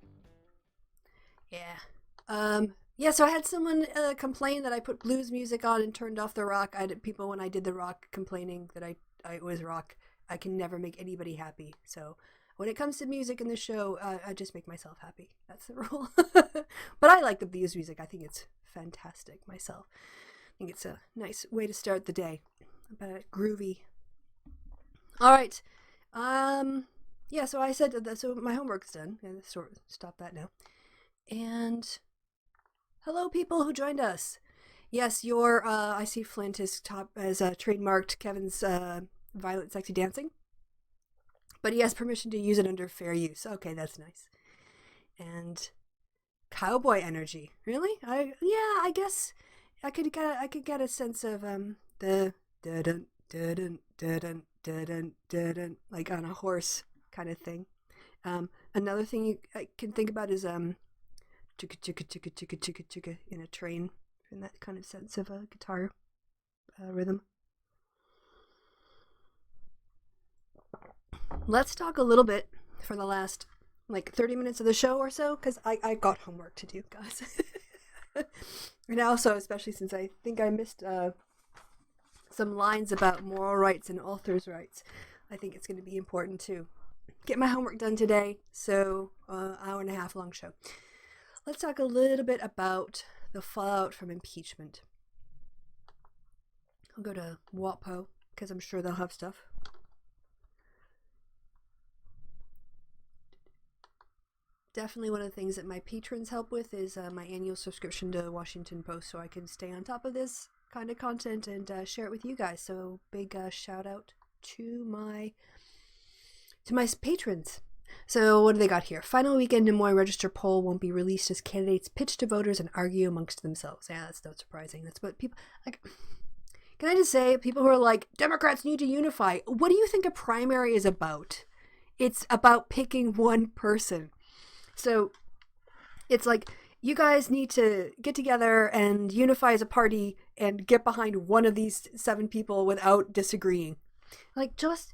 Yeah. Yeah, so I had someone complain that I put blues music on and turned off the rock. I had people when I did the rock complaining that I was rock. I can never make anybody happy. So when it comes to music in the show, I just make myself happy. That's the rule. But I like the blues music. I think it's fantastic myself. I think it's a nice way to start the day. But groovy. All right. Yeah, so I said that, so my homework's done. Stop that now. And hello, people who joined us. Yes, I see Flint has trademarked Kevin's Violent Sexy Dancing. But he has permission to use it under fair use. Okay, that's nice. And cowboy energy. Really? I guess I could get a sense of the dun dun dun dun dun like on a horse kind of thing. Another thing I can think about is chugga chugga chugga chugga chugga chugga in a train, in that kind of sense of a guitar rhythm. Let's talk a little bit for the last 30 minutes of the show or so, because I got homework to do, guys. And also, especially since I think I missed some lines about moral rights and authors' rights, I think it's going to be important to get my homework done today. So, hour and a half long show. Let's talk a little bit about the fallout from impeachment. I'll go to WAPO, because I'm sure they'll have stuff. Definitely one of the things that my patrons help with is my annual subscription to Washington Post, so I can stay on top of this kind of content and share it with you guys. So big shout out to my patrons. So what do they got here? Final weekend Des Moines Register poll won't be released as candidates pitch to voters and argue amongst themselves. Yeah, that's not surprising. That's what people like. Can I just say, people who are like, Democrats need to unify. What do you think a primary is about? It's about picking one person. So it's like, you guys need to get together and unify as a party and get behind one of these 7 people without disagreeing. Like, just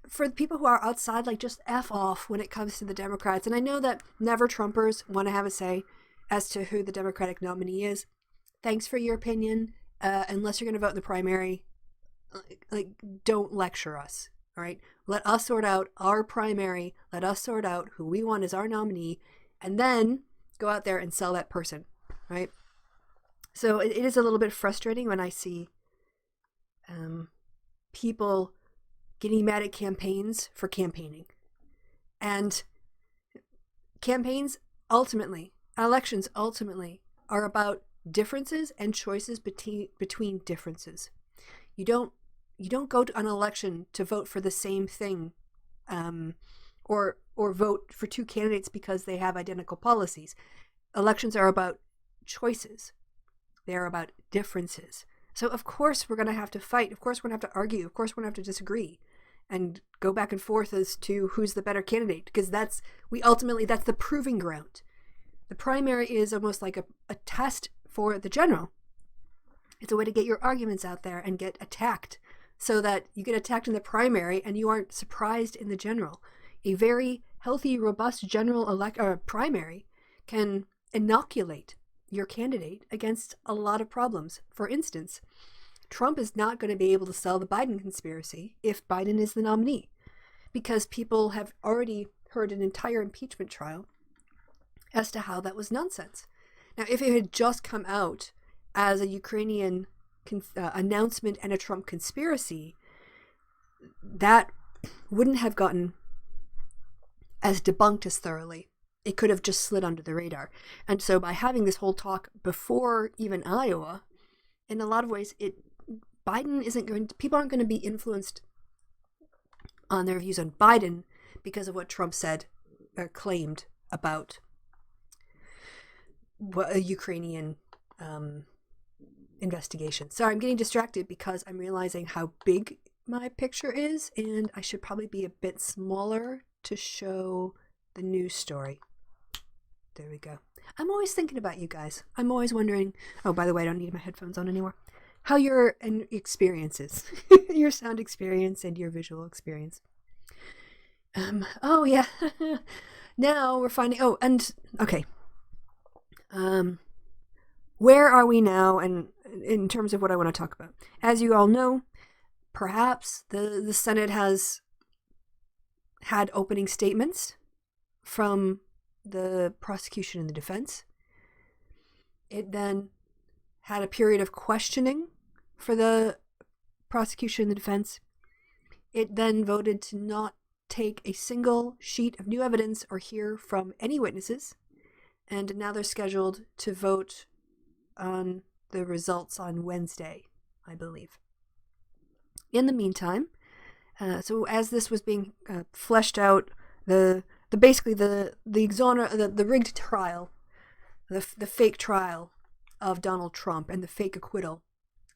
for the people who are outside, just F off when it comes to the Democrats. And I know that never Trumpers want to have a say as to who the Democratic nominee is. Thanks for your opinion. Unless you're going to vote in the primary, don't lecture us. All right. Let us sort out our primary. Let us sort out who we want as our nominee, and then go out there and sell that person. Right. So it is a little bit frustrating when I see people getting mad at campaigns for campaigning. And campaigns ultimately, elections ultimately, are about differences and choices between differences. You don't go to an election to vote for the same thing, or vote for 2 candidates because they have identical policies. Elections are about choices. They are about differerences. So of course we're going to have to fight. Of course we're going to have to argue. Of course we're going to have to disagree and go back and forth as to who's the better candidate, because that's the proving ground. The primary is almost like a test for the general. It's a way to get your arguments out there and get attacked, so that you get attacked in the primary and you aren't surprised in the general. A very healthy, robust general primary can inoculate your candidate against a lot of problems. For instance, Trump is not going to be able to sell the Biden conspiracy if Biden is the nominee, because people have already heard an entire impeachment trial as to how that was nonsense. Now, if it had just come out as a Ukrainian announcement and a Trump conspiracy, that wouldn't have gotten as debunked as thoroughly. It could have just slid under the radar. And so by having this whole talk before even Iowa, in a lot of ways, people aren't going to be influenced on their views on Biden because of what Trump said or claimed about a Ukrainian investigation. Sorry, I'm getting distracted because I'm realizing how big my picture is, and I should probably be a bit smaller to show the news story. There we go. I'm always thinking about you guys. I'm always wondering, oh, by the way, I don't need my headphones on anymore, how your experience is. Your sound experience and your visual experience. Oh, yeah. Now we're finding, okay. Where are we now? And in terms of what I want to talk about, as you all know, perhaps the Senate has had opening statements from the prosecution and the defense. It then had a period of questioning for the prosecution and the defense. It then voted to not take a single sheet of new evidence or hear from any witnesses. And now they're scheduled to vote on the results on Wednesday, I believe. In the meantime, so as this was being fleshed out, the rigged trial, the fake trial of Donald Trump and the fake acquittal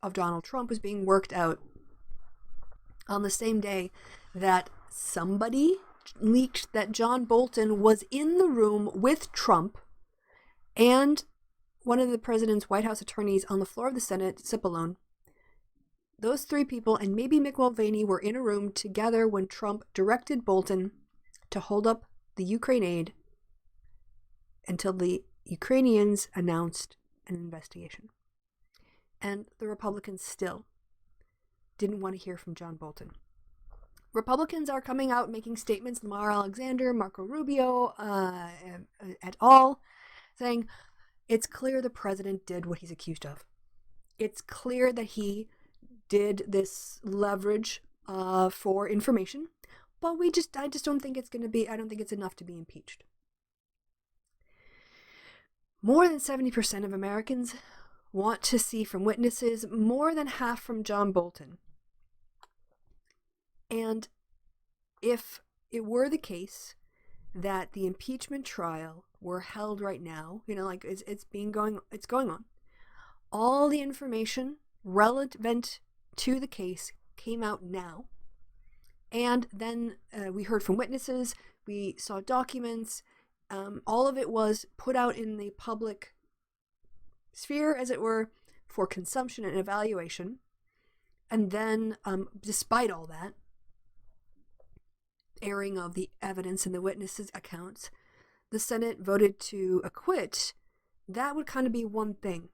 of Donald Trump was being worked out on the same day that somebody leaked that John Bolton was in the room with Trump and one of the president's White House attorneys on the floor of the Senate, Cipollone. Those three people and maybe Mick Mulvaney were in a room together when Trump directed Bolton to hold up the Ukraine aid until the Ukrainians announced an investigation. And the Republicans still didn't want to hear from John Bolton. Republicans are coming out making statements, Lamar Alexander, Marco Rubio, et al., saying it's clear the president did what he's accused of. It's clear that he did this leverage for information, but I just don't think it's I don't think it's enough to be impeached. More than 70% of Americans want to see from witnesses, more than half from John Bolton. And if it were the case that the impeachment trial were held right now, it's going on, all the information relevant to the case came out now. And then we heard from witnesses, we saw documents, all of it was put out in the public sphere, as it were, for consumption and evaluation. And then, despite all that, airing of the evidence in the witnesses' accounts, the Senate voted to acquit. That would kind of be one thing.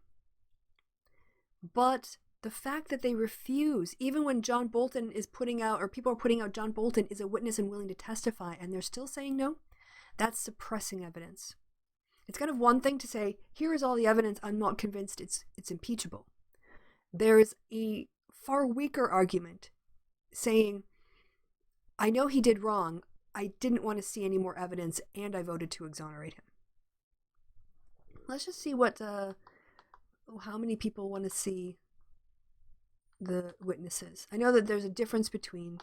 But the fact that they refuse, even when John Bolton is putting out, or people are putting out John Bolton is a witness and willing to testify, and they're still saying no, that's suppressing evidence. It's kind of one thing to say, here is all the evidence, I'm not convinced it's impeachable. There's a far weaker argument saying, I know he did wrong, I didn't want to see any more evidence, and I voted to exonerate him. Let's just see how many people want to see the witnesses. I know that there's a difference between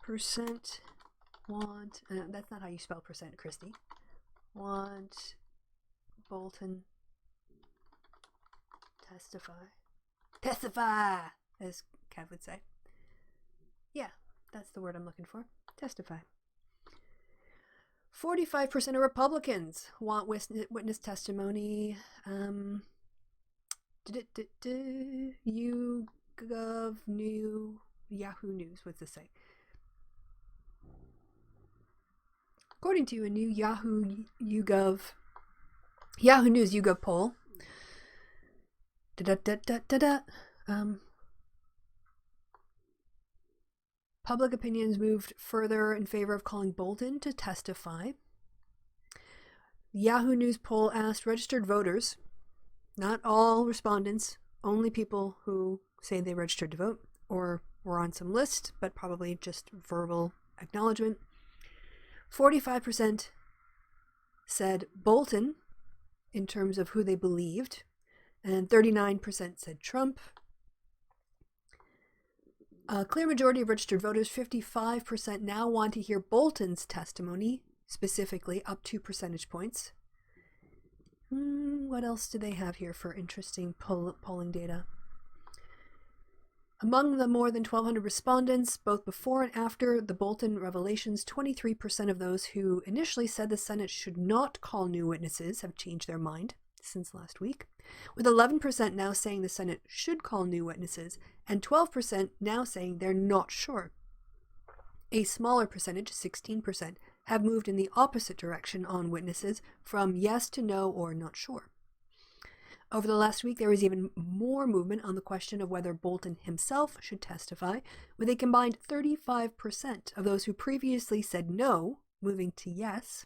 percent want, that's not how you spell percent, Christy. Want Bolton testify, as Kev would say. Yeah, that's the word I'm looking for. Testify. 45% of Republicans want witness testimony. Yahoo News, what's this say? According to a new Yahoo News YouGov poll, public opinions moved further in favor of calling Bolton to testify. The Yahoo News poll asked registered voters, not all respondents, only people who say they registered to vote or were on some list, but probably just verbal acknowledgement. 45% said Bolton in terms of who they believed, and 39% said Trump. A clear majority of registered voters, 55%, now want to hear Bolton's testimony, specifically up 2 percentage points. What else do they have here for interesting polling data? Among the more than 1,200 respondents, both before and after the Bolton revelations, 23% of those who initially said the Senate should not call new witnesses have changed their mind since last week, with 11% now saying the Senate should call new witnesses and 12% now saying they're not sure. A smaller percentage, 16%, have moved in the opposite direction on witnesses, from yes to no or not sure. Over the last week, there was even more movement on the question of whether Bolton himself should testify, with a combined 35% of those who previously said no moving to yes,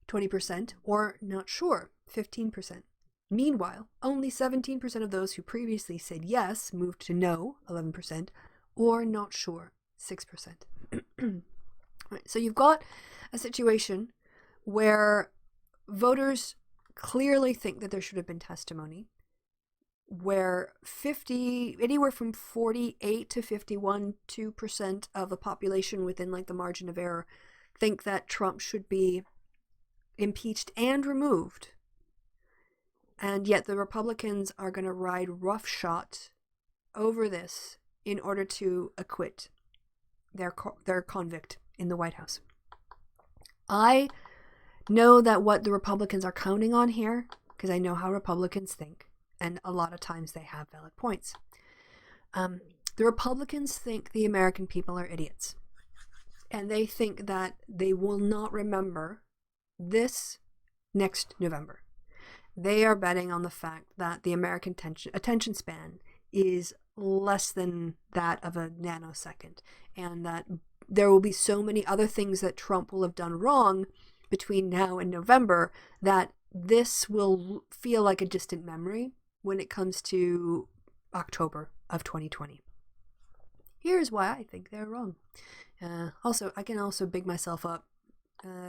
20%, or not sure, 15%. Meanwhile, only 17% of those who previously said yes moved to no, 11%, or not sure, 6%. Right, so you've got a situation where voters clearly think that there should have been testimony, where anywhere from 48 to 2% of the population within like the margin of error think that Trump should be impeached and removed. And yet the Republicans are going to ride roughshod over this in order to acquit their convict in the White House. I know that what the Republicans are counting on here, because I know how Republicans think, and a lot of times they have valid points. The Republicans think the American people are idiots. And they think that they will not remember this next November. They are betting on the fact that the American attention span is less than that of a nanosecond, and that there will be so many other things that Trump will have done wrong between now and November that this will feel like a distant memory when it comes to October of 2020. Here's why I think they're wrong. Also, I can also big myself up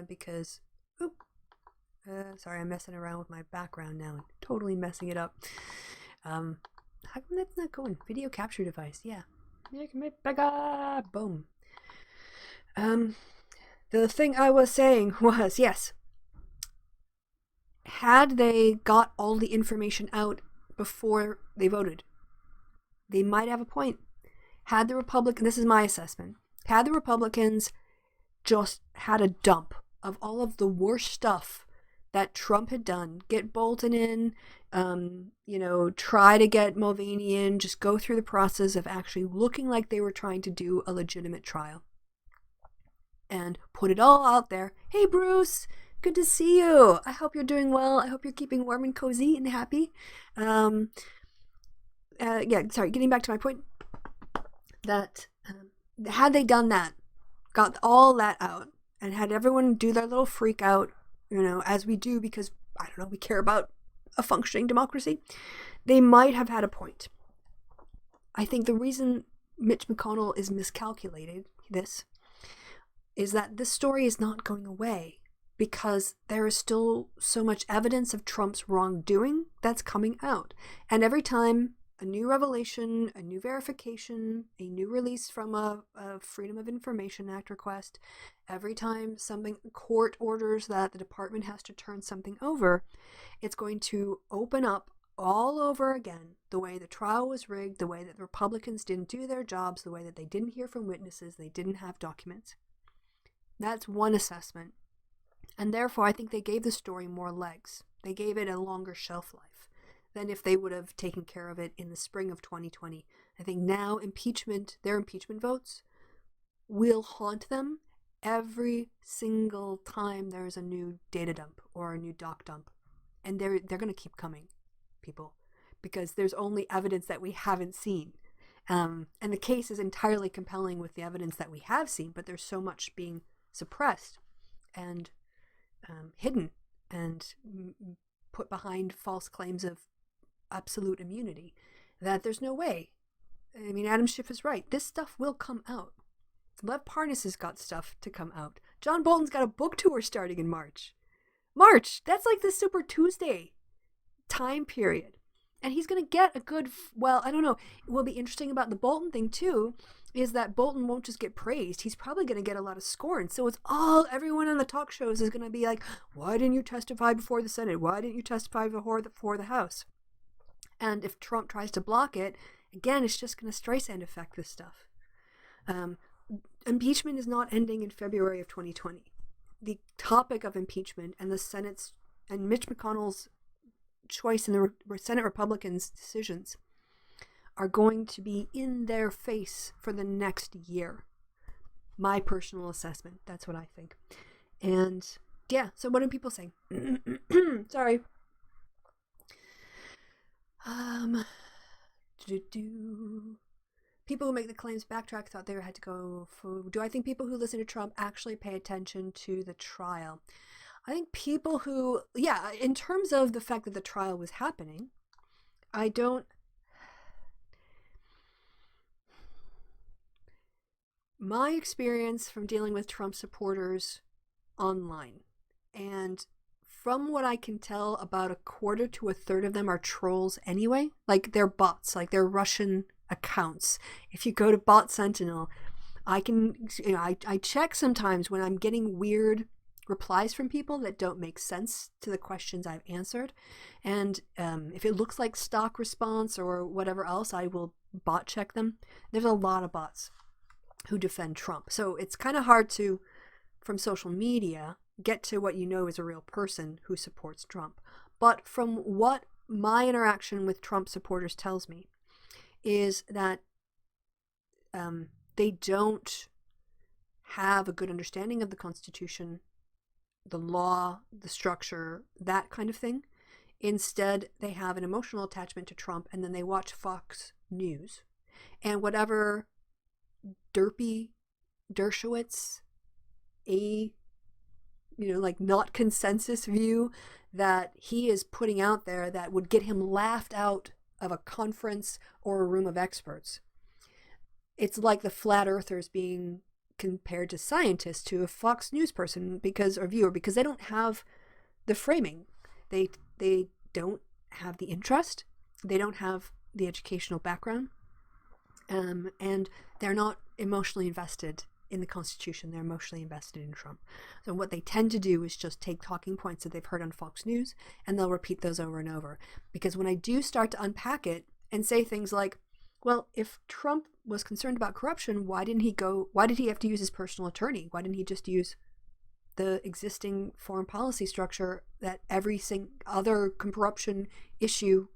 because... sorry, I'm messing around with my background now and totally messing it up. How come that's not going? Video capture device, yeah. Make me bigger! Boom. The thing I was saying was, yes, had they got all the information out before they voted, they might have a point. Had the this is my assessment, had the Republicans just had a dump of all of the worst stuff that Trump had done, get Bolton in, try to get Mulvaney in, just go through the process of actually looking like they were trying to do a legitimate trial. And put it all out there. Hey, Bruce, good to see you. I hope you're doing well. I hope you're keeping warm and cozy and happy. Getting back to my point, that had they done that, got all that out, and had everyone do their little freak out, as we do because, we care about a functioning democracy, they might have had a point. I think the reason Mitch McConnell is miscalculated this is that this story is not going away because there is still so much evidence of Trump's wrongdoing that's coming out. And every time a new revelation, a new verification, a new release from a Freedom of Information Act request, every time court orders that the department has to turn something over, it's going to open up all over again the way the trial was rigged, the way that the Republicans didn't do their jobs, the way that they didn't hear from witnesses, they didn't have documents. That's one assessment. And therefore, I think they gave the story more legs. They gave it a longer shelf life than if they would have taken care of it in the spring of 2020. I think now their impeachment votes will haunt them every single time there's a new data dump or a new doc dump. And they're going to keep coming, people, because there's only evidence that we haven't seen. And the case is entirely compelling with the evidence that we have seen, but there's so much being suppressed and hidden and put behind false claims of absolute immunity that there's no way. I mean, Adam Schiff is right. This stuff will come out. Lev Parnas has got stuff to come out. John Bolton's got a book tour starting in March. That's like the Super Tuesday time period. And he's going to get a good, I don't know. What will be interesting about the Bolton thing too is that Bolton won't just get praised. He's probably going to get a lot of scorn. So everyone on the talk shows is going to be like, why didn't you testify before the Senate? Why didn't you testify before the House? And if Trump tries to block it, again, it's just going to Streisand effect this stuff. Impeachment is not ending in February of 2020. The topic of impeachment and the Senate's and Mitch McConnell's choice in the Senate Republicans' decisions are going to be in their face for the next year. My personal assessment. That's what I think. And yeah, so what do people say? Sorry. People who make the claims backtrack, thought they had to go for... Do I think people who listen to Trump actually pay attention to the trial? I think people who... Yeah, in terms of the fact that the trial was happening, I don't... My experience from dealing with Trump supporters online, and from what I can tell, about a quarter to a third of them are trolls anyway. Like, they're bots, like they're Russian accounts. If you go to Bot Sentinel, I check sometimes when I'm getting weird replies from people that don't make sense to the questions I've answered. And if it looks like stock response or whatever else, I will bot check them. There's a lot of bots who defend Trump. So it's kind of hard to, from social media, get to what you know is a real person who supports Trump. But from what my interaction with Trump supporters tells me is that they don't have a good understanding of the Constitution, the law, the structure, that kind of thing. Instead, they have an emotional attachment to Trump, and then they watch Fox News. And whatever Dershowitz, not consensus view that he is putting out there that would get him laughed out of a conference or a room of experts. It's like the flat earthers being compared to scientists to a Fox News person or viewer, because they don't have the framing. They don't have the interest. They don't have the educational background. And they're not emotionally invested in the Constitution. They're emotionally invested in Trump. So what they tend to do is just take talking points that they've heard on Fox News, and they'll repeat those over and over. Because when I do start to unpack it and say things like, well, if Trump was concerned about corruption, why did he have to use his personal attorney? Why didn't he just use the existing foreign policy structure that every other corruption issue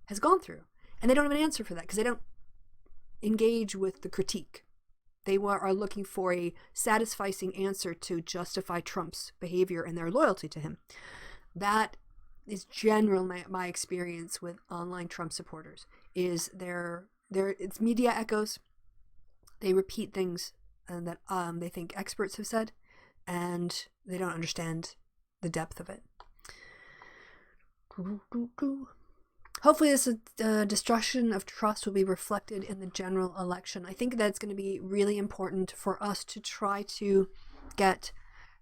has gone through? And they don't have an answer for that, because they don't engage with the critique. They are looking for a satisfying answer to justify Trump's behavior and their loyalty to him. That is generally my experience with online Trump supporters. Is it's media echoes. They repeat things that they think experts have said, and they don't understand the depth of it. Hopefully this destruction of trust will be reflected in the general election. I think that's going to be really important for us to try to get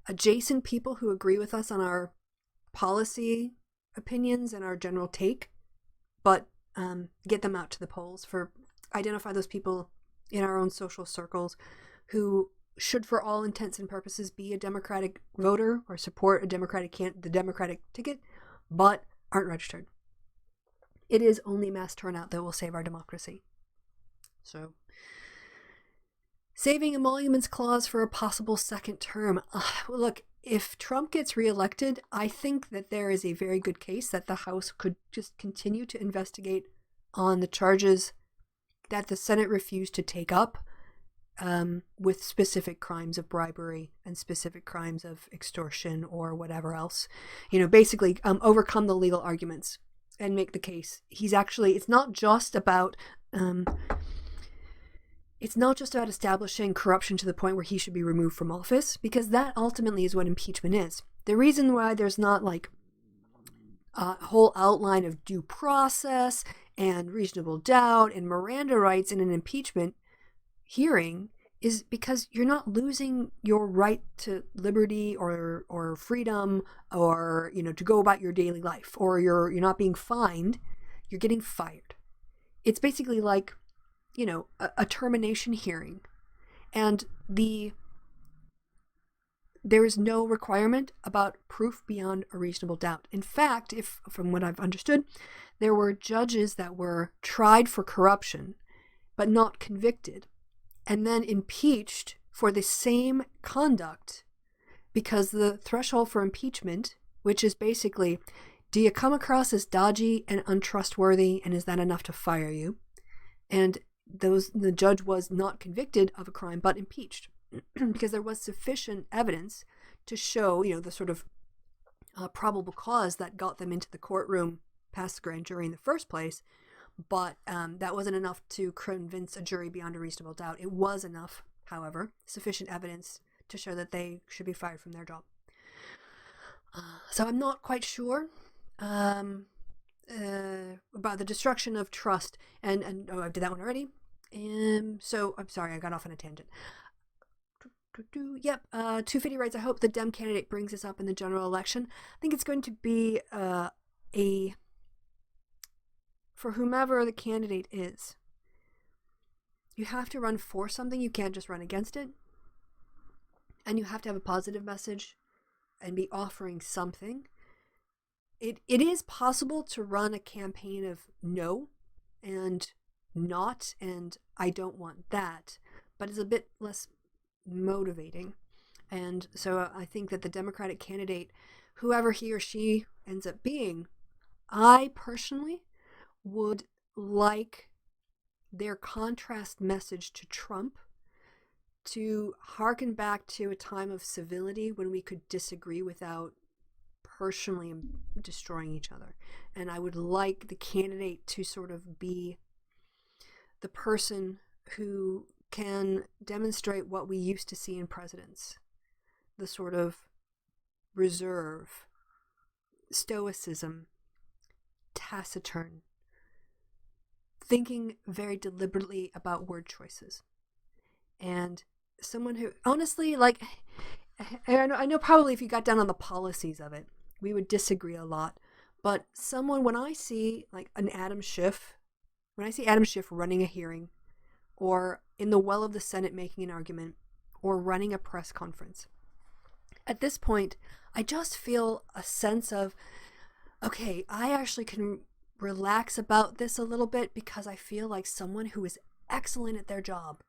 adjacent people who agree with us on our policy opinions and our general take, but get them out to the polls, identify those people in our own social circles who should, for all intents and purposes, be a Democratic voter or support the Democratic ticket, but aren't registered. It is only mass turnout that will save our democracy. So, saving emoluments clause for a possible second term. Look, if Trump gets reelected, I think that there is a very good case that the House could just continue to investigate on the charges that the Senate refused to take up, with specific crimes of bribery and specific crimes of extortion or whatever else. Basically overcome the legal arguments and make the case. It's not just about establishing corruption to the point where he should be removed from office, because that ultimately is what impeachment is. The reason why there's not a whole outline of due process and reasonable doubt and Miranda rights in an impeachment hearing is because you're not losing your right to liberty or freedom or to go about your daily life, or you're not being fined, you're getting fired. It's basically like a termination hearing, and there is no requirement about proof beyond a reasonable doubt. In fact, from what I've understood, there were judges that were tried for corruption but not convicted, and then impeached for the same conduct, because the threshold for impeachment, which is basically, do you come across as dodgy and untrustworthy, and is that enough to fire you? And the judge was not convicted of a crime but impeached. because there was sufficient evidence to show, the sort of probable cause that got them into the courtroom past the grand jury in the first place. But that wasn't enough to convince a jury beyond a reasonable doubt. It was enough, however, sufficient evidence to show that they should be fired from their job. So I'm not quite sure about the destruction of trust. And I did that one already. So I'm sorry, I got off on a tangent. Yep, 250 writes, I hope the Dem candidate brings this up in the general election. I think it's going to be for whomever the candidate is, you have to run for something. You can't just run against it. And you have to have a positive message and be offering something. It is possible to run a campaign of no and not, and I don't want that, but it's a bit less motivating. And so I think that the Democratic candidate, whoever he or she ends up being, I personally would like their contrast message to Trump to harken back to a time of civility when we could disagree without personally destroying each other. And I would like the candidate to sort of be the person who can demonstrate what we used to see in presidents, the sort of reserve, stoicism, taciturn, thinking very deliberately about word choices. And someone who, honestly, like, I know probably if you got down on the policies of it, we would disagree a lot. But someone, when I see like an Adam Schiff, when I see Adam Schiff running a hearing, or in the well of the Senate making an argument, or running a press conference, at this point, I just feel a sense of, okay, I actually can relax about this a little bit because I feel like someone who is excellent at their job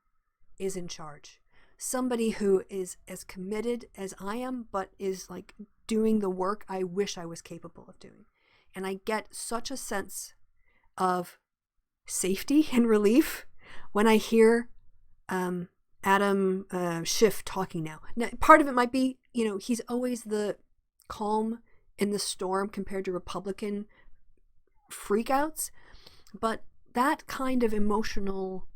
is in charge. Somebody who is as committed as I am, but is like doing the work I wish I was capable of doing. And I get such a sense of safety and relief when I hear Adam Schiff talking now. Now, part of it might be, he's always the calm in the storm compared to Republican freakouts, but that kind of emotional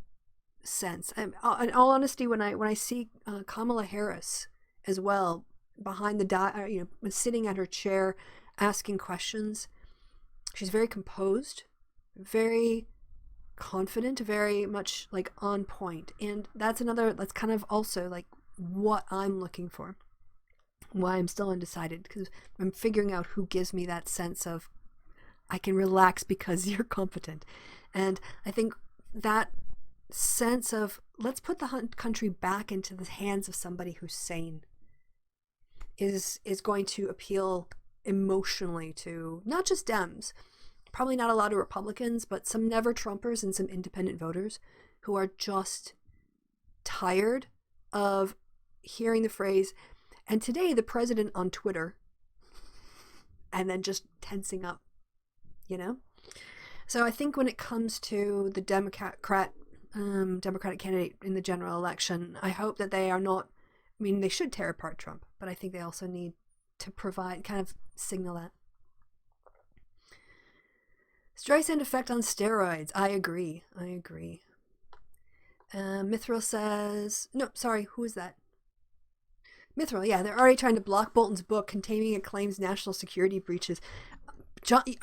sense. In all honesty, when I see Kamala Harris as well behind the sitting at her chair asking questions, she's very composed, very confident, very much like on point. And that's kind of also like what I'm looking for, why I'm still undecided, because I'm figuring out who gives me that sense of I can relax because you're competent. And I think that sense of let's put the country back into the hands of somebody who's sane is going to appeal emotionally to not just Dems, probably not a lot of Republicans, but some never Trumpers and some independent voters who are just tired of hearing the phrase, and today the president on Twitter, and then just tensing up, So I think when it comes to the Democratic candidate in the general election, I hope that they are not, they should tear apart Trump, but I think they also need to kind of signal that. Streisand effect on steroids. I agree. Mithril says, no, sorry, who is that? Mithril, yeah, they're already trying to block Bolton's book containing it claims national security breaches.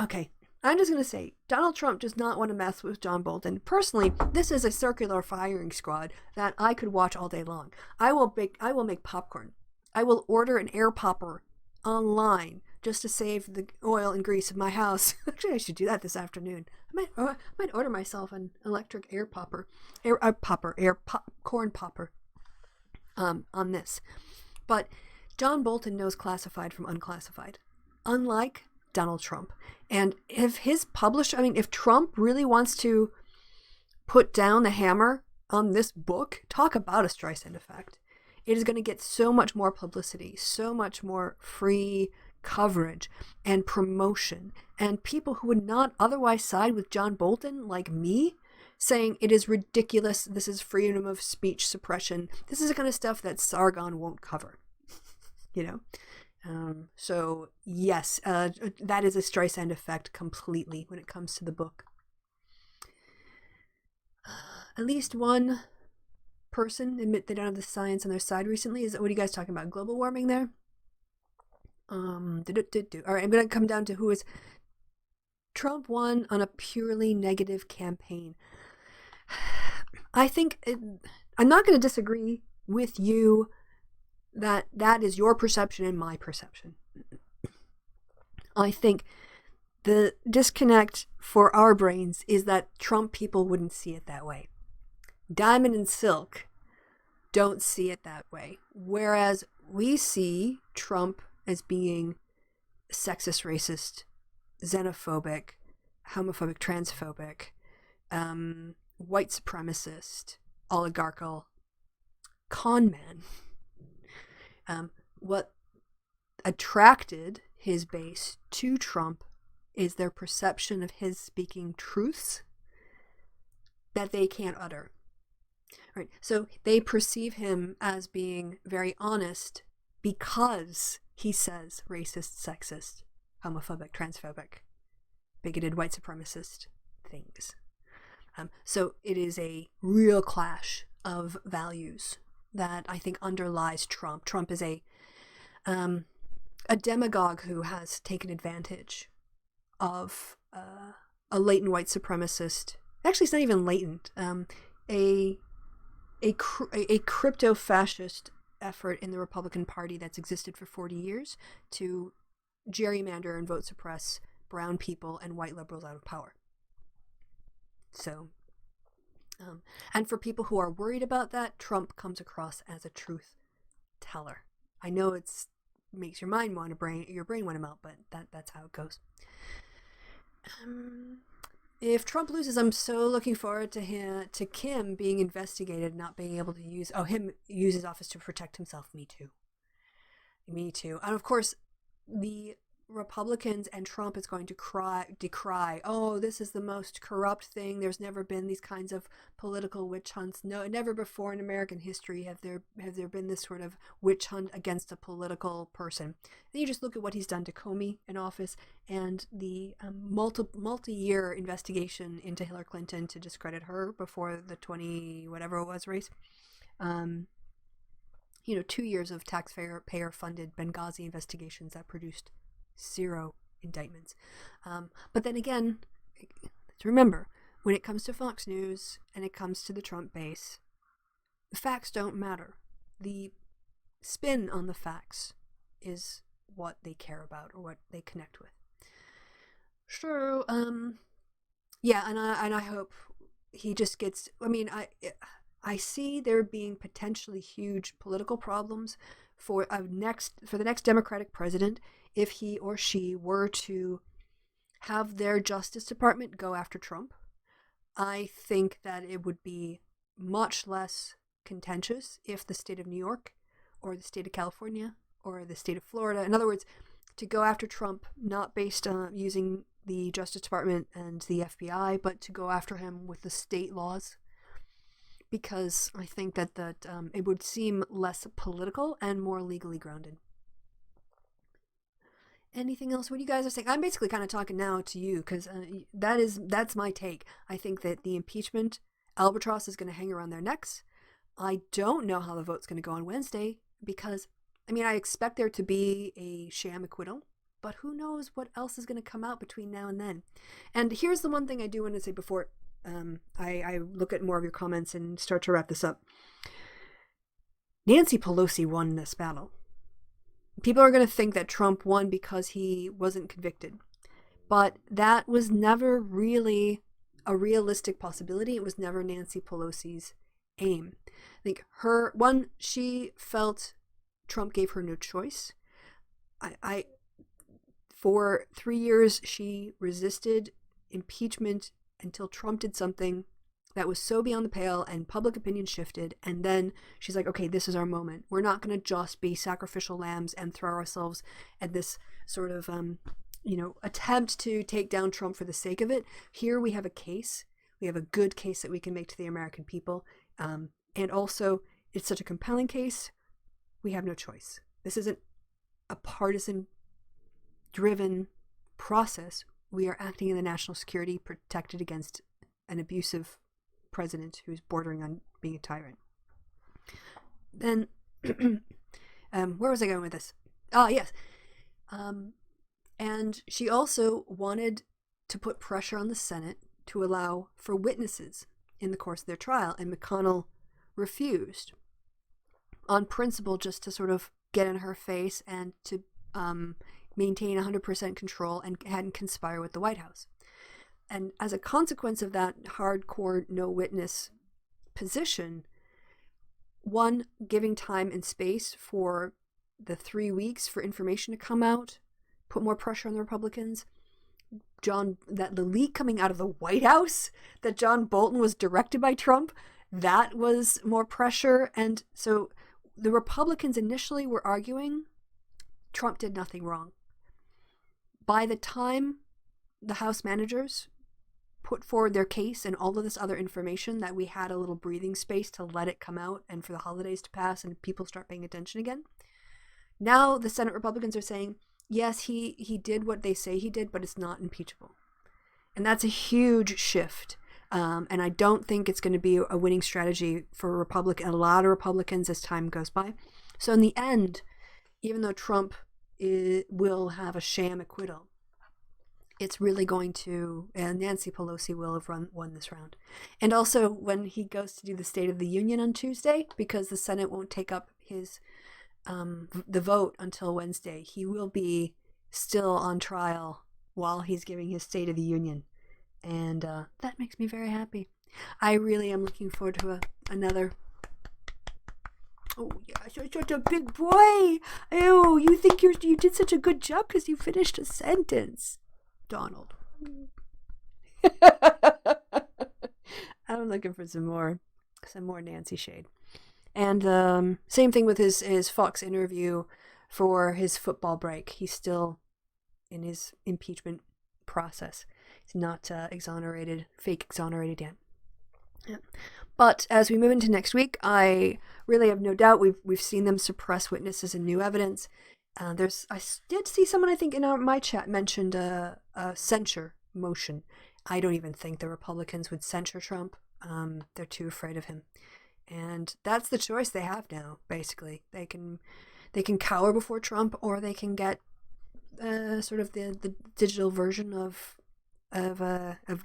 Okay, I'm just going to say, Donald Trump does not want to mess with John Bolton. Personally, this is a circular firing squad that I could watch all day long. I will make popcorn. I will order an air popper online just to save the oil and grease of my house. Actually, I should do that this afternoon. I might order myself an electric air popper, corn popper on this. But John Bolton knows classified from unclassified, unlike Donald Trump. And if if Trump really wants to put down the hammer on this book, talk about a Streisand effect. It is going to get so much more publicity, so much more free coverage and promotion. And people who would not otherwise side with John Bolton, like me, saying it is ridiculous, this is freedom of speech suppression. This is the kind of stuff that Sargon won't cover, you know? So yes, that is a Streisand effect completely when it comes to the book. At least one person admit they don't have the science on their side recently. What are you guys talking about? Global warming there? All right, I'm going to come down to who is... Trump won on a purely negative campaign. I think I'm not going to disagree with you that that is your perception and my perception. I think the disconnect for our brains is that Trump people wouldn't see it that way. Diamond and Silk don't see it that way. Whereas we see Trump as being sexist, racist, xenophobic, homophobic, transphobic, white supremacist, oligarchical, con man. What attracted his base to Trump is their perception of his speaking truths that they can't utter. Right? So they perceive him as being very honest because he says racist, sexist, homophobic, transphobic, bigoted, white supremacist things. So it is a real clash of values that I think underlies Trump. Trump is a demagogue who has taken advantage of a latent white supremacist. Actually, it's not even latent. A crypto-fascist effort in the Republican Party that's existed for 40 years to gerrymander and vote suppress brown people and white liberals out of power. So, and for people who are worried about that, Trump comes across as a truth teller. I know it's makes your brain want to melt, but that's how it goes. If Trump loses, I'm so looking forward to Kim being investigated, not being able to use his office to protect himself. Me too. And of course, the Republicans and Trump is going to decry, oh, this is the most corrupt thing. There's never been these kinds of political witch hunts. No, never before in American history have there been this sort of witch hunt against a political person. Then you just look at what he's done to Comey in office and the multi-year investigation into Hillary Clinton to discredit her before the 20 whatever it was race. 2 years of taxpayer-funded Benghazi investigations that produced 0 indictments. But then again, remember, when it comes to Fox News and it comes to the Trump base, the facts don't matter. The spin on the facts is what they care about or what they connect with. So, yeah, and I hope he just gets. I mean, I see there being potentially huge political problems for the next Democratic president if he or she were to have their Justice Department go after Trump. I think that it would be much less contentious if the state of New York or the state of California or the state of Florida, in other words, to go after Trump not based on using the Justice Department and the FBI, but to go after him with the state laws. Because I think that it would seem less political and more legally grounded. Anything else? What you guys are saying? I'm basically kind of talking now to you because that's my take. I think that the impeachment albatross is going to hang around their necks. I don't know how the vote's going to go on Wednesday because, I expect there to be a sham acquittal, but who knows what else is going to come out between now and then. And here's the one thing I do want to say before I look at more of your comments and start to wrap this up. Nancy Pelosi won this battle. People are going to think that Trump won because he wasn't convicted. But that was never really a realistic possibility. It was never Nancy Pelosi's aim. I think she felt Trump gave her no choice. For 3 years, she resisted impeachment until Trump did something that was so beyond the pale and public opinion shifted. And then she's like, okay, this is our moment. We're not going to just be sacrificial lambs and throw ourselves at this sort of, attempt to take down Trump for the sake of it. Here we have a case. We have a good case that we can make to the American people. And also, it's such a compelling case, we have no choice. This isn't a partisan-driven process. We are acting in the national security, protected against an abusive president who's bordering on being a tyrant. Then, where was I going with this? Ah, yes. And she also wanted to put pressure on the Senate to allow for witnesses in the course of their trial, and McConnell refused on principle, just to sort of get in her face and to maintain 100% control and hadn't conspire with the White House. And as a consequence of that hardcore no witness position, one, giving time and space for the 3 weeks for information to come out, put more pressure on the Republicans. That the leak coming out of the White House that John Bolton was directed by Trump, that was more pressure. And so the Republicans initially were arguing Trump did nothing wrong. By the time the House managers put forward their case and all of this other information, that we had a little breathing space to let it come out and for the holidays to pass and people start paying attention again. Now the Senate Republicans are saying, yes, he did what they say he did, but it's not impeachable. And that's a huge shift. And I don't think it's going to be a winning strategy for a lot of Republicans as time goes by. So in the end, even though Trump will have a sham acquittal, it's really going to, and Nancy Pelosi will have won this round. And also when he goes to do the State of the Union on Tuesday, because the Senate won't take up his the vote until Wednesday, he will be still on trial while he's giving his State of the Union. And that makes me very happy. I really am looking forward to another. Oh, yeah, such a big boy. Oh, you think you did such a good job because you finished a sentence. Donald. I'm looking for some more Nancy shade. And same thing with his Fox interview for his football break. He's still in his impeachment process. He's not fake exonerated yet. Yeah. But as we move into next week, I really have no doubt we've seen them suppress witnesses and new evidence. I did see someone, I think, in my chat mentioned a censure motion. I don't even think the Republicans would censure Trump. They're too afraid of him. And that's the choice they have now, basically. They can cower before Trump, or they can get sort of the digital version of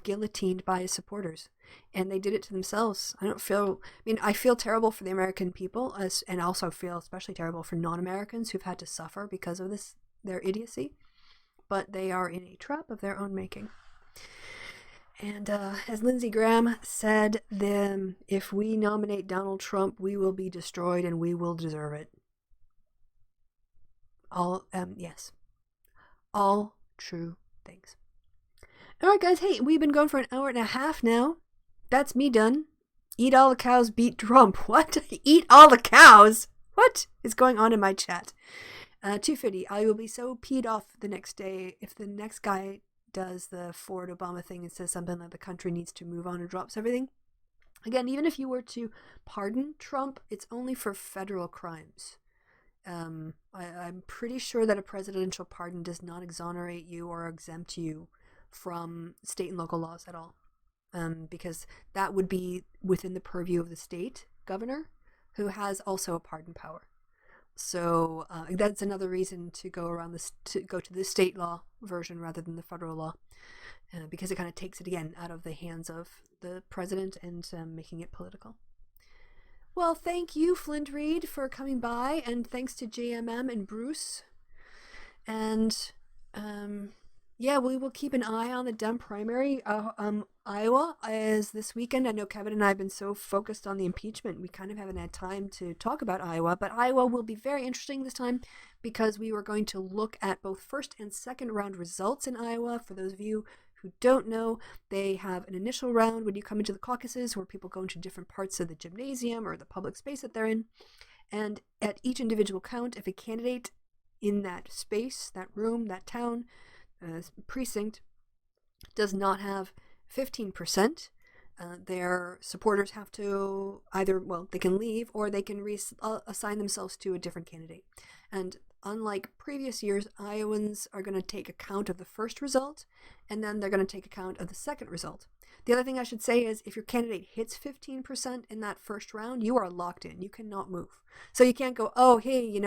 guillotined by his supporters. And they did it to themselves. I feel terrible for the American people, and also feel especially terrible for non-Americans who've had to suffer because of their idiocy. But they are in a trap of their own making. And as Lindsey Graham said, if we nominate Donald Trump, we will be destroyed and we will deserve it. Yes. All true things. All right, guys. Hey, we've been going for an hour and a half now. That's me done. Eat all the cows, beat Trump. What? Eat all the cows? What is going on in my chat? 250. I will be so peed off the next day if the next guy does the Ford Obama thing and says something like the country needs to move on or drops everything. Again, even if you were to pardon Trump, it's only for federal crimes. I'm pretty sure that a presidential pardon does not exonerate you or exempt you from state and local laws at all. Because that would be within the purview of the state governor, who has also a pardon power. So that's another reason to go to the state law version rather than the federal law, because it kind of takes it again out of the hands of the president and making it political. Well, thank you, Flint Reed, for coming by, and thanks to JMM and Bruce. And yeah, we will keep an eye on the Dem primary. Iowa is this weekend. I know Kevin and I have been so focused on the impeachment, we kind of haven't had time to talk about Iowa, but Iowa will be very interesting this time because we were going to look at both first and second round results in Iowa. For those of you who don't know, they have an initial round when you come into the caucuses where people go into different parts of the gymnasium or the public space that they're in. And at each individual count, if a candidate in that space, that room, that town, precinct does not have 15%, their supporters have to either, they can leave or they can assign themselves to a different candidate. And unlike previous years, Iowans are going to take account of the first result, and then they're going to take account of the second result. The other thing I should say is if your candidate hits 15% in that first round, you are locked in. You cannot move. So you can't go, oh, hey,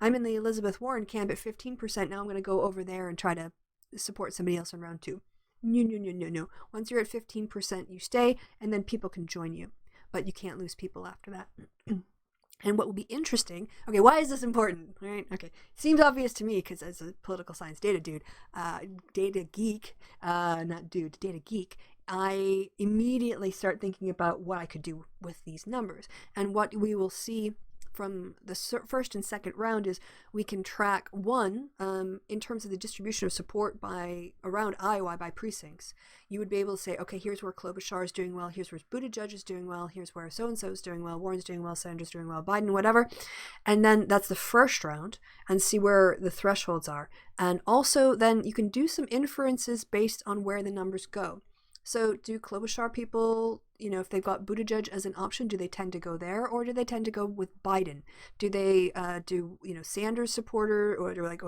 I'm in the Elizabeth Warren camp at 15%. Now I'm going to go over there and try to support somebody else in round 2. No. Once you're at 15%, you stay, and then people can join you. But you can't lose people after that. And what will be interesting, okay, why is this important? Right? Okay, seems obvious to me because as a political science data geek, I immediately start thinking about what I could do with these numbers. And what we will see from the first and second round is we can track in terms of the distribution of support around Iowa by precincts. You would be able to say, okay, here's where Klobuchar is doing well, here's where Buttigieg is doing well, here's where so-and-so is doing well, Warren's doing well, Sanders doing well, Biden, whatever. And then that's the first round, and see where the thresholds are. And also then you can do some inferences based on where the numbers go. So do Klobuchar people, if they've got Buttigieg as an option, do they tend to go there, or do they tend to go with Biden? Do they Sanders supporter, or they're like,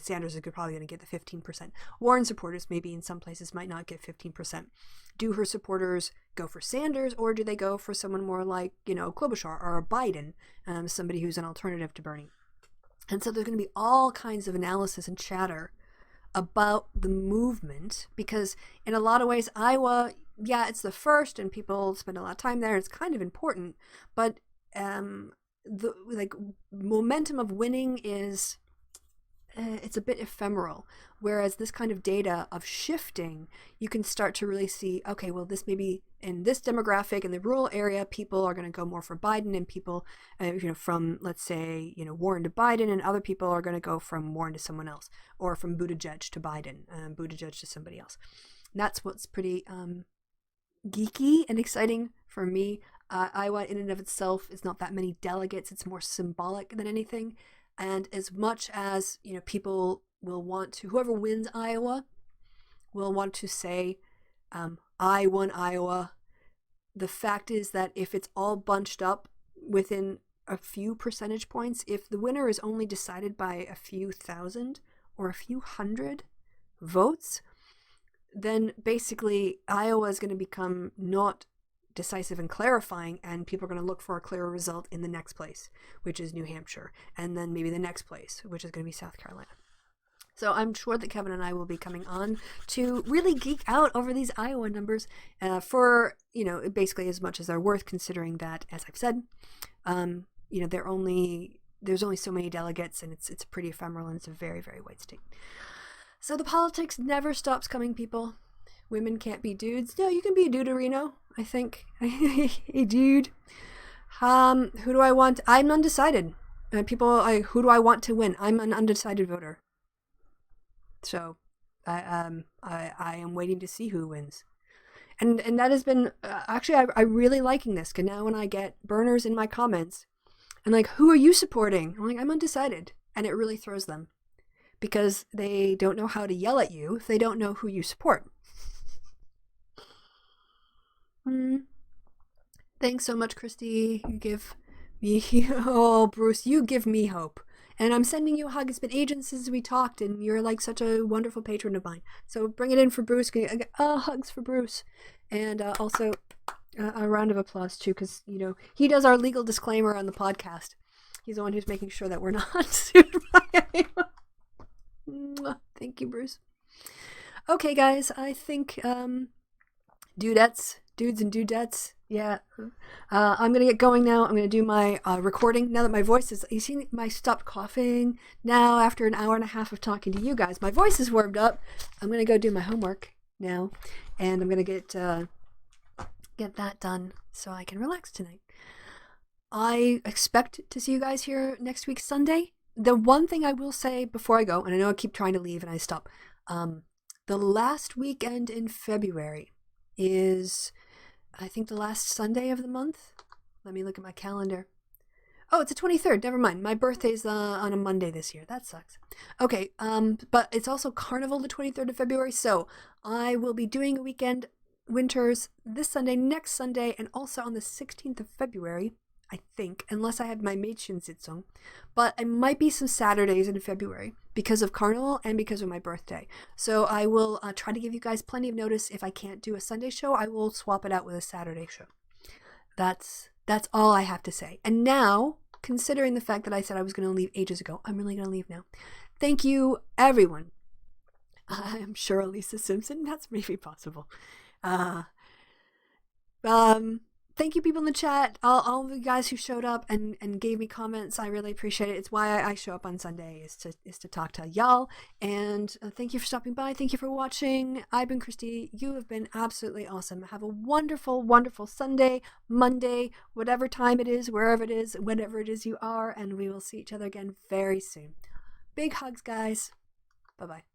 Sanders is probably going to get the 15%. Warren supporters maybe in some places might not get 15%. Do her supporters go for Sanders, or do they go for someone more like, Klobuchar or Biden, somebody who's an alternative to Bernie? And so there's going to be all kinds of analysis and chatter about the movement, because in a lot of ways Iowa, it's the first and people spend a lot of time there, it's kind of important, but the momentum of winning is it's a bit ephemeral, whereas this kind of data of shifting, you can start to really see, okay, well, this maybe in this demographic in the rural area, people are going to go more for Biden, and people from, let's say, Warren to Biden, and other people are going to go from Warren to someone else, or from Buttigieg to Biden, Buttigieg to somebody else. And that's what's pretty geeky and exciting for me. Iowa in and of itself is not that many delegates. It's more symbolic than anything. And as much as, people will want to, whoever wins Iowa will want to say, I won Iowa. The fact is that if it's all bunched up within a few percentage points, if the winner is only decided by a few thousand or a few hundred votes, then basically Iowa is going to become not decisive and clarifying, and people are going to look for a clearer result in the next place, which is New Hampshire, and then maybe the next place, which is going to be South Carolina. So I'm sure that Kevin and I will be coming on to really geek out over these Iowa numbers for, basically as much as they're worth, considering that, as I've said, there's only so many delegates, and it's pretty ephemeral, and it's a very, very white state. So the politics never stops coming, people. Women can't be dudes. No, you can be a duderino, I think. Hey, dude. Who do I want? I'm undecided. Who do I want to win? I'm an undecided voter. So, I am waiting to see who wins. And that has been, actually, I'm really liking this, because now when I get burners in my comments, and like, who are you supporting? I'm like, I'm undecided. And it really throws them, because they don't know how to yell at you if they don't know who you support. Thanks so much, Christy. You give me, Bruce, you give me hope. And I'm sending you a hug. It's been ages since we talked, and you're like such a wonderful patron of mine. So bring it in for Bruce. Hugs for Bruce. And also a round of applause, too, because, he does our legal disclaimer on the podcast. He's the one who's making sure that we're not sued by anyone. Thank you, Bruce. Okay, guys, I think dudes and dudettes. Yeah. I'm going to get going now. I'm going to do my recording now that my voice is, you see my stopped coughing now after an hour and a half of talking to you guys. My voice is warmed up. I'm going to go do my homework now, and I'm going to get that done so I can relax tonight. I expect to see you guys here next week, Sunday. The one thing I will say before I go, and I know I keep trying to leave and I stop, the last weekend in February is, I think, the last Sunday of the month. Let me look at my calendar. Oh, it's the 23rd. Never mind. My birthday's on a Monday this year. That sucks. Okay, but it's also Carnival the 23rd of February, so I will be doing a weekend Winters this Sunday, next Sunday, and also on the 16th of February, I think, unless I have my Mädchensitzung. But I might be some Saturdays in February because of Carnival and because of my birthday. So I will try to give you guys plenty of notice. If I can't do a Sunday show, I will swap it out with a Saturday show. That's all I have to say. And now, considering the fact that I said I was going to leave ages ago, I'm really going to leave now. Thank you, everyone. I'm sure Elisa Simpson, that's maybe possible. Thank you, people in the chat, all the guys who showed up and gave me comments. I really appreciate it. It's why I show up on Sunday, is to talk to y'all. And thank you for stopping by. Thank you for watching. I've been Christy. You have been absolutely awesome. Have a wonderful, wonderful Sunday, Monday, whatever time it is, wherever it is, whenever it is you are. And we will see each other again very soon. Big hugs, guys. Bye-bye.